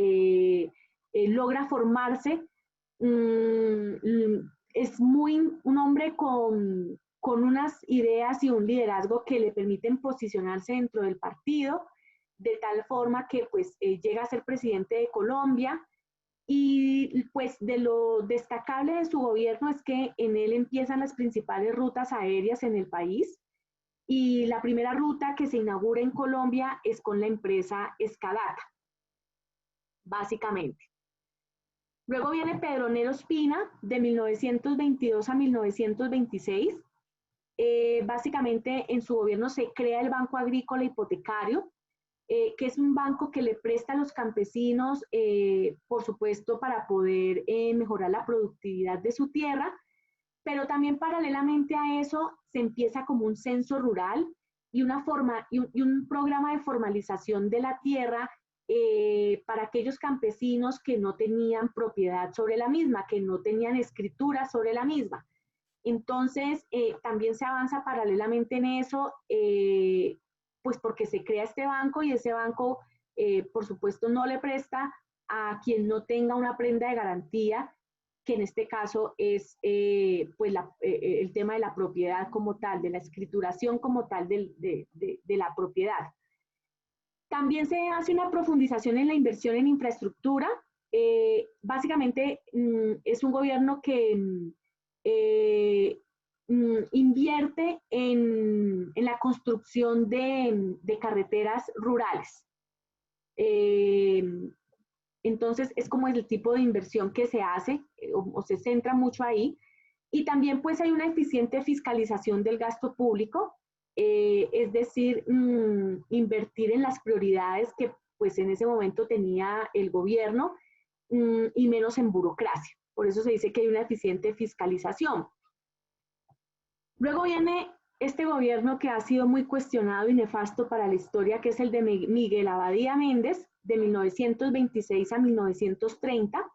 logra formarse. Es un hombre con unas ideas y un liderazgo que le permiten posicionarse dentro del partido, de tal forma que pues llega a ser presidente de Colombia. Y pues de lo destacable de su gobierno es que en él empiezan las principales rutas aéreas en el país, y la primera ruta que se inaugura en Colombia es con la empresa Escadata, básicamente. Luego viene Pedronero Ospina, de 1922 a 1926. Básicamente en su gobierno se crea el Banco Agrícola Hipotecario, que es un banco que le presta a los campesinos, por supuesto, para poder mejorar la productividad de su tierra, pero también paralelamente a eso se empieza como un censo rural y un programa de formalización de la tierra para aquellos campesinos que no tenían propiedad sobre la misma, que no tenían escritura sobre la misma. Entonces, también se avanza paralelamente en eso, pues porque se crea este banco, y ese banco, por supuesto, no le presta a quien no tenga una prenda de garantía, que en este caso es pues el tema de la propiedad como tal, de la escrituración como tal de la propiedad. También se hace una profundización en la inversión en infraestructura. Básicamente es un gobierno que invierte en la construcción de carreteras rurales. Entonces es como el tipo de inversión que se hace o se centra mucho ahí. Y también pues hay una eficiente fiscalización del gasto público, es decir, invertir en las prioridades que pues en ese momento tenía el gobierno, y menos en burocracia. Por eso se dice que hay una eficiente fiscalización. Luego viene este gobierno que ha sido muy cuestionado y nefasto para la historia, que es el de Miguel Abadía Méndez, de 1926 a 1930.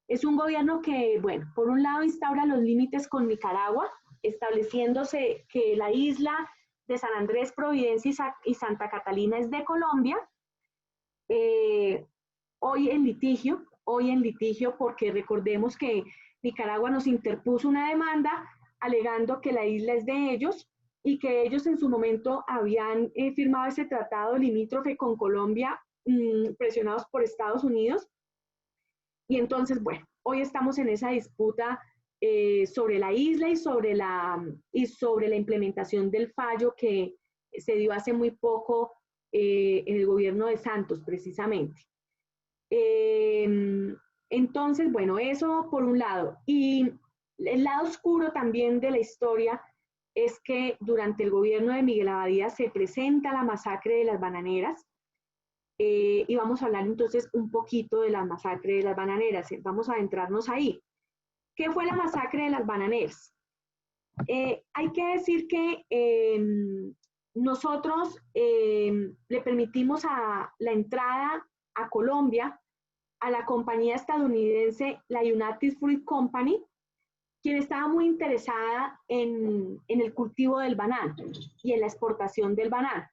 Es un gobierno que, bueno, por un lado instaura los límites con Nicaragua, estableciéndose que la isla de San Andrés, Providencia y Santa Catalina es de Colombia. Hoy en litigio, porque recordemos que Nicaragua nos interpuso una demanda alegando que la isla es de ellos y que ellos en su momento habían firmado ese tratado limítrofe con Colombia, presionados por Estados Unidos. Y entonces, bueno, hoy estamos en esa disputa sobre la isla y sobre la implementación del fallo que se dio hace muy poco en el gobierno de Santos, precisamente. Entonces, bueno, eso por un lado. Y el lado oscuro también de la historia es que durante el gobierno de Miguel Abadía se presenta la masacre de las bananeras, y vamos a hablar entonces un poquito de la masacre de las bananeras. Vamos a adentrarnos ahí. ¿Qué fue la masacre de las bananeras? Hay que decir que nosotros le permitimos la entrada a Colombia a la compañía estadounidense, la United Fruit Company, quien estaba muy interesada en el cultivo del banano y en la exportación del banano.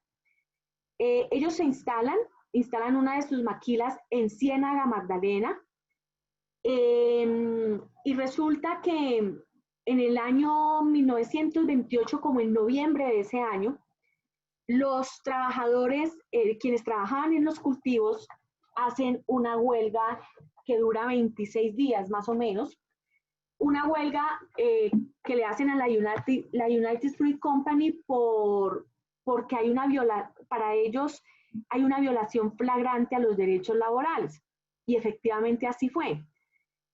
Ellos se instalan una de sus maquilas en Ciénaga Magdalena, y resulta que en el año 1928, como en noviembre de ese año, los trabajadores, quienes trabajaban en los cultivos, hacen una huelga que dura 26 días más o menos, una huelga que le hacen a la United Fruit Company porque para ellos hay una violación flagrante a los derechos laborales, y efectivamente así fue.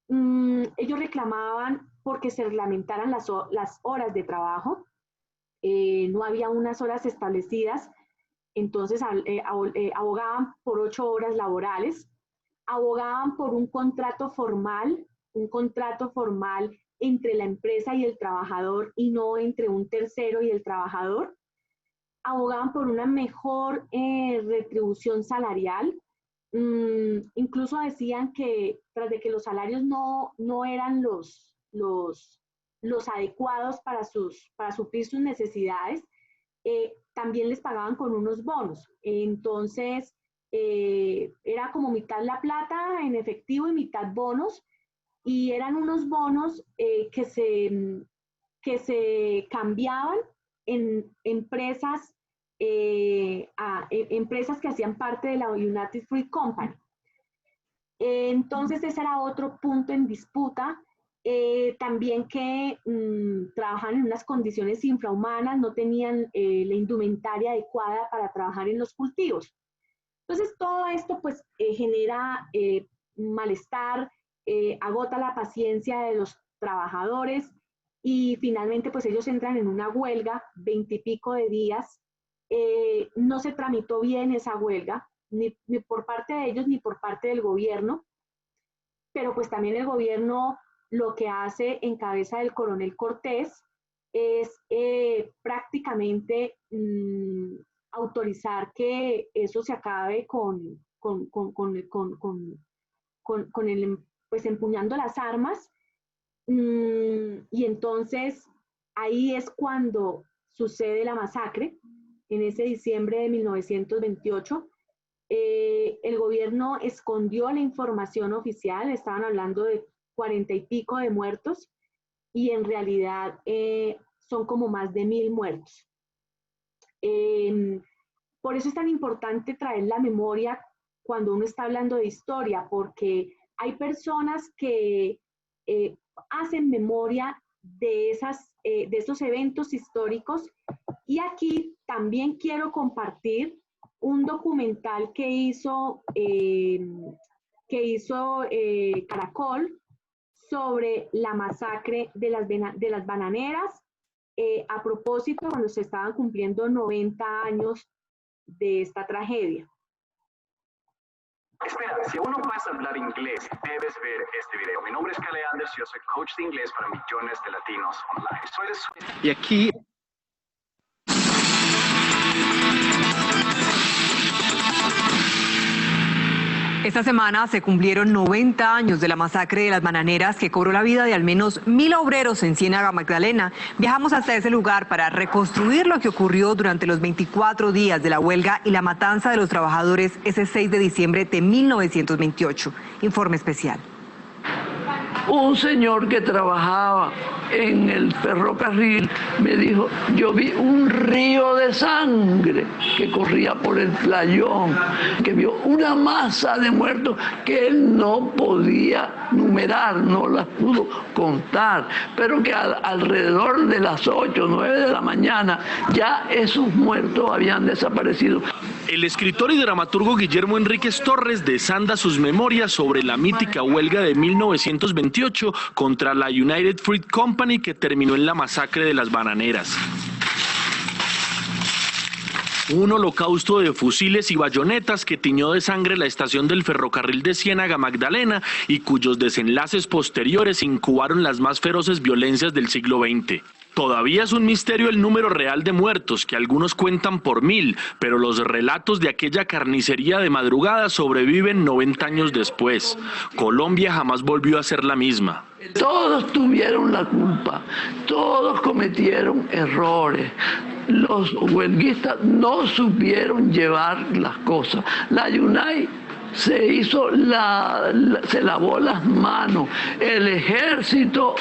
Ellos reclamaban porque se reglamentaran las horas de trabajo, no había unas horas establecidas, entonces abogaban por 8 horas laborales, abogaban por un contrato formal entre la empresa y el trabajador y no entre un tercero y el trabajador, abogaban por una mejor retribución salarial. Incluso decían que tras de que los salarios no eran los adecuados para suplir sus necesidades, también les pagaban con unos bonos. Entonces, era como mitad la plata en efectivo y mitad bonos, y eran unos bonos que se cambiaban en empresas, empresas que hacían parte de la United Fruit Company. Entonces ese era otro punto en disputa, también que trabajaban en unas condiciones infrahumanas, no tenían la indumentaria adecuada para trabajar en los cultivos. Entonces todo esto pues genera malestar, agota la paciencia de los trabajadores, y finalmente pues ellos entran en una huelga, 20 y pico de días. No se tramitó bien esa huelga, ni por parte de ellos ni por parte del gobierno, pero pues también el gobierno lo que hace en cabeza del coronel Cortés es prácticamente autorizar que eso se acabe con el, pues empuñando las armas, y entonces ahí es cuando sucede la masacre, en ese diciembre de 1928. El gobierno escondió la información oficial, estaban hablando de 40 y pico de muertos, y en realidad son como más de 1000 muertos. Por eso es tan importante traer la memoria cuando uno está hablando de historia, porque hay personas que hacen memoria de esos eventos históricos, y aquí también quiero compartir un documental que hizo Caracol sobre la masacre de las bananeras, a propósito cuando se estaban cumpliendo 90 años de esta tragedia. Espera, si aún no vas a hablar inglés, debes ver este video. Mi nombre es Kale Anders, yo soy coach de inglés para millones de latinos online. Y aquí... Esta semana se cumplieron 90 años de la masacre de las bananeras que cobró la vida de al menos 1000 obreros en Ciénaga Magdalena. Viajamos hasta ese lugar para reconstruir lo que ocurrió durante los 24 días de la huelga y la matanza de los trabajadores ese 6 de diciembre de 1928. Informe especial. Un señor que trabajaba en el ferrocarril me dijo: yo vi un río de sangre que corría por el playón, que vio una masa de muertos que él no podía numerar, no las pudo contar, pero que alrededor de las 8 o 9 de la mañana ya esos muertos habían desaparecido. El escritor y dramaturgo Guillermo Enríquez Torres desanda sus memorias sobre la mítica huelga de 1928 contra la United Fruit Company que terminó en la masacre de las bananeras. Un holocausto de fusiles y bayonetas que tiñó de sangre la estación del ferrocarril de Ciénaga Magdalena y cuyos desenlaces posteriores incubaron las más feroces violencias del siglo XX. Todavía es un misterio el número real de muertos, que algunos cuentan por 1000, pero los relatos de aquella carnicería de madrugada sobreviven 90 años después. Colombia jamás volvió a ser la misma. Todos tuvieron la culpa, todos cometieron errores. Los huelguistas no supieron llevar las cosas. La UNAI se lavó las manos. El ejército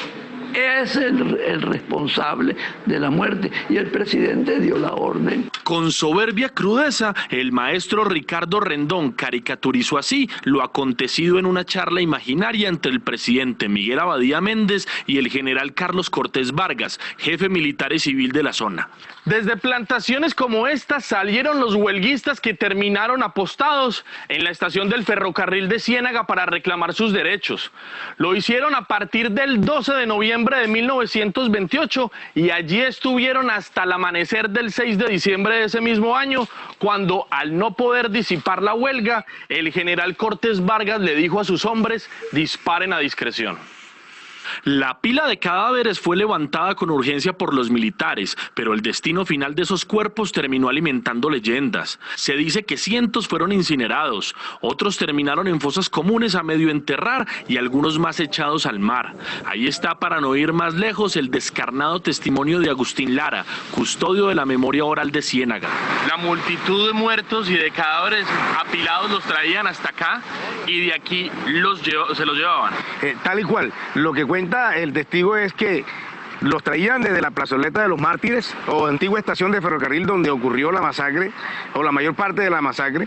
es el responsable de la muerte y el presidente dio la orden. Con soberbia crudeza, el maestro Ricardo Rendón caricaturizó así lo acontecido en una charla imaginaria entre el presidente Miguel Abadía Méndez y el general Carlos Cortés Vargas, jefe militar y civil de la zona. Desde plantaciones como esta salieron los huelguistas que terminaron apostados en la estación del ferrocarril de Ciénaga para reclamar sus derechos. Lo hicieron a partir del 12 de noviembre de 1928 y allí estuvieron hasta el amanecer del 6 de diciembre de ese mismo año, cuando al no poder disipar la huelga, el general Cortés Vargas le dijo a sus hombres: disparen a discreción. La pila de cadáveres fue levantada con urgencia por los militares, pero el destino final de esos cuerpos terminó alimentando leyendas. Se dice que cientos fueron incinerados, otros terminaron en fosas comunes a medio enterrar y algunos más echados al mar. Ahí está, para no ir más lejos, el descarnado testimonio de Agustín Lara, custodio de la memoria oral de Ciénaga. La multitud de muertos y de cadáveres apilados los traían hasta acá y de aquí se los llevaban. Tal y cual, lo que cuenta el testigo es que los traían desde la plazoleta de los Mártires o antigua estación de ferrocarril donde ocurrió la masacre o la mayor parte de la masacre,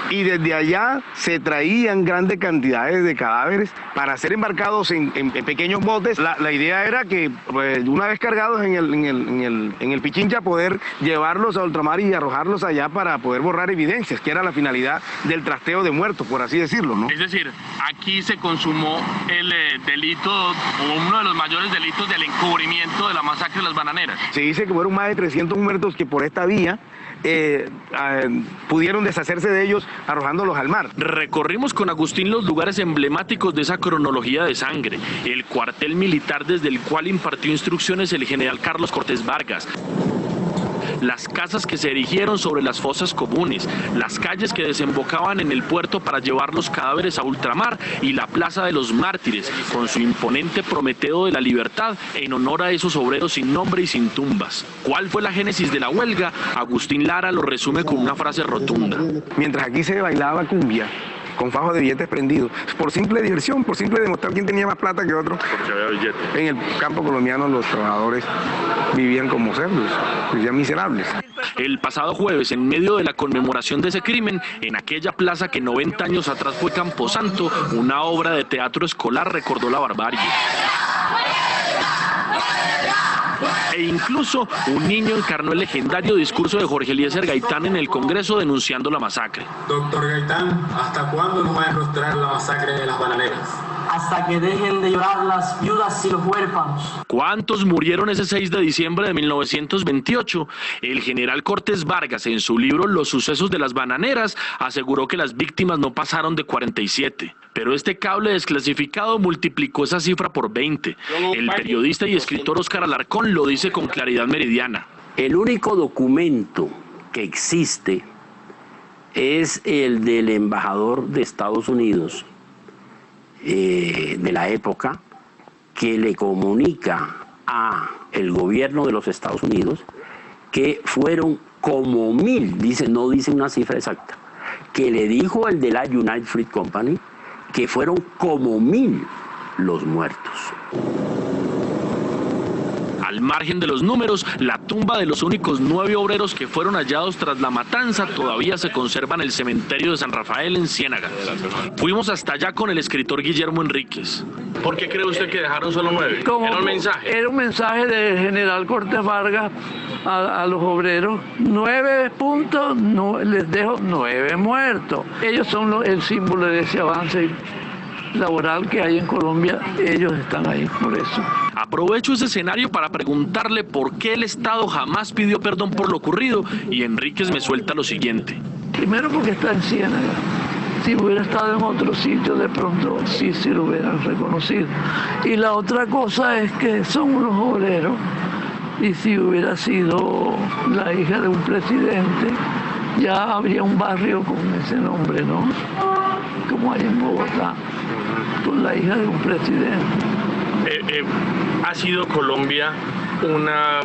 y desde allá se traían grandes cantidades de cadáveres para ser embarcados en pequeños botes. La idea era que, pues, una vez cargados en el Pichincha, poder llevarlos a ultramar y arrojarlos allá para poder borrar evidencias, que era la finalidad del trasteo de muertos, por así decirlo, ¿no? Es decir, aquí se consumó el delito, o uno de los mayores delitos del encubrimiento de la masacre de las bananeras. Se dice que fueron más de 300 muertos que por esta vía pudieron deshacerse de ellos arrojándolos al mar. Recorrimos con Agustín los lugares emblemáticos de esa cronología de sangre: el cuartel militar desde el cual impartió instrucciones el general Carlos Cortés Vargas, las casas que se erigieron sobre las fosas comunes, las calles que desembocaban en el puerto para llevar los cadáveres a ultramar y la Plaza de los Mártires, con su imponente Prometeo de la Libertad en honor a esos obreros sin nombre y sin tumbas. ¿Cuál fue la génesis de la huelga? Agustín Lara lo resume con una frase rotunda: mientras aquí se bailaba cumbia con fajos de billetes prendidos, por simple diversión, por simple demostrar quién tenía más plata que otro. Porque había billetes. En el campo colombiano los trabajadores vivían como cerdos, vivían miserables. El pasado jueves, en medio de la conmemoración de ese crimen, en aquella plaza que 90 años atrás fue Camposanto, una obra de teatro escolar recordó la barbarie. E incluso un niño encarnó el legendario discurso de Jorge Eliezer Gaitán en el Congreso denunciando la masacre. Doctor Gaitán, ¿hasta cuándo nos va a enrostrar la masacre de las bananeras? Hasta que dejen de llorar las viudas y los huérfanos. ¿Cuántos murieron ese 6 de diciembre de 1928? El general Cortés Vargas, en su libro Los sucesos de las bananeras, aseguró que las víctimas no pasaron de 47. Pero este cable desclasificado multiplicó esa cifra por 20. El periodista y escritor Óscar Alarcón lo dice con claridad meridiana. El único documento que existe es el del embajador de Estados Unidos de la época, que le comunica a el gobierno de los Estados Unidos que fueron como 1000, no dice una cifra exacta, que le dijo el de la United Fruit Company que fueron como 1000 los muertos. Al margen de los números, la tumba de los únicos 9 obreros que fueron hallados tras la matanza todavía se conserva en el cementerio de San Rafael en Ciénaga. Fuimos hasta allá con el escritor Guillermo Enríquez. ¿Por qué cree usted que dejaron solo 9? ¿Era un mensaje? Era un mensaje del general Cortés Vargas a los obreros. 9 puntos, no, les dejo 9 muertos. Ellos son el símbolo de ese avance laboral que hay en Colombia, ellos están ahí por eso. Aprovecho ese escenario para preguntarle por qué el Estado jamás pidió perdón por lo ocurrido y Enríquez me suelta lo siguiente. Primero porque está en Ciénaga. Si hubiera estado en otro sitio, de pronto sí lo hubieran reconocido. Y la otra cosa es que son unos obreros, y si hubiera sido la hija de un presidente, ya habría un barrio con ese nombre, ¿no? Como hay en Bogotá, con la hija de un presidente. ¿Ha sido Colombia una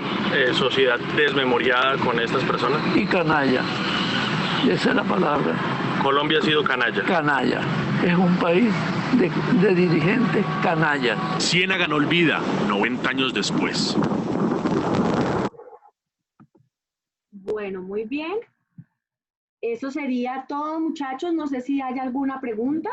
sociedad desmemoriada con estas personas? Y canalla, esa es la palabra. Colombia ha sido canalla. Canalla. Es un país de dirigentes canallas. Ciénaga no olvida, 90 años después. Bueno, muy bien. Eso sería todo, muchachos. No sé si hay alguna pregunta.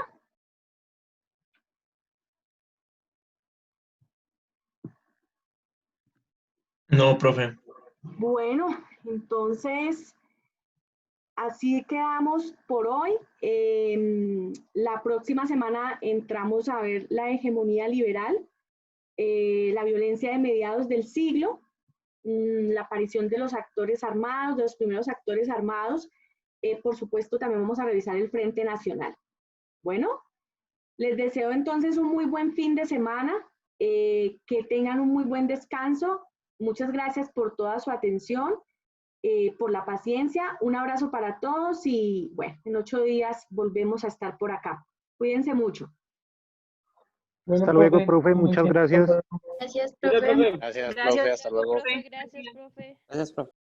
No, profe. Bueno, entonces, así quedamos por hoy. La próxima semana entramos a ver la hegemonía liberal, la violencia de mediados del siglo, la aparición de los actores armados, de los primeros actores armados. Por supuesto, también vamos a revisar el Frente Nacional. Bueno, les deseo entonces un muy buen fin de semana, que tengan un muy buen descanso. Muchas gracias por toda su atención, por la paciencia. Un abrazo para todos y bueno, en 8 días volvemos a estar por acá. Cuídense mucho. Bueno, hasta luego, profe. Muchas gracias. Gracias, profe. Gracias, profe. Hasta luego. Gracias, profe. Gracias, profe.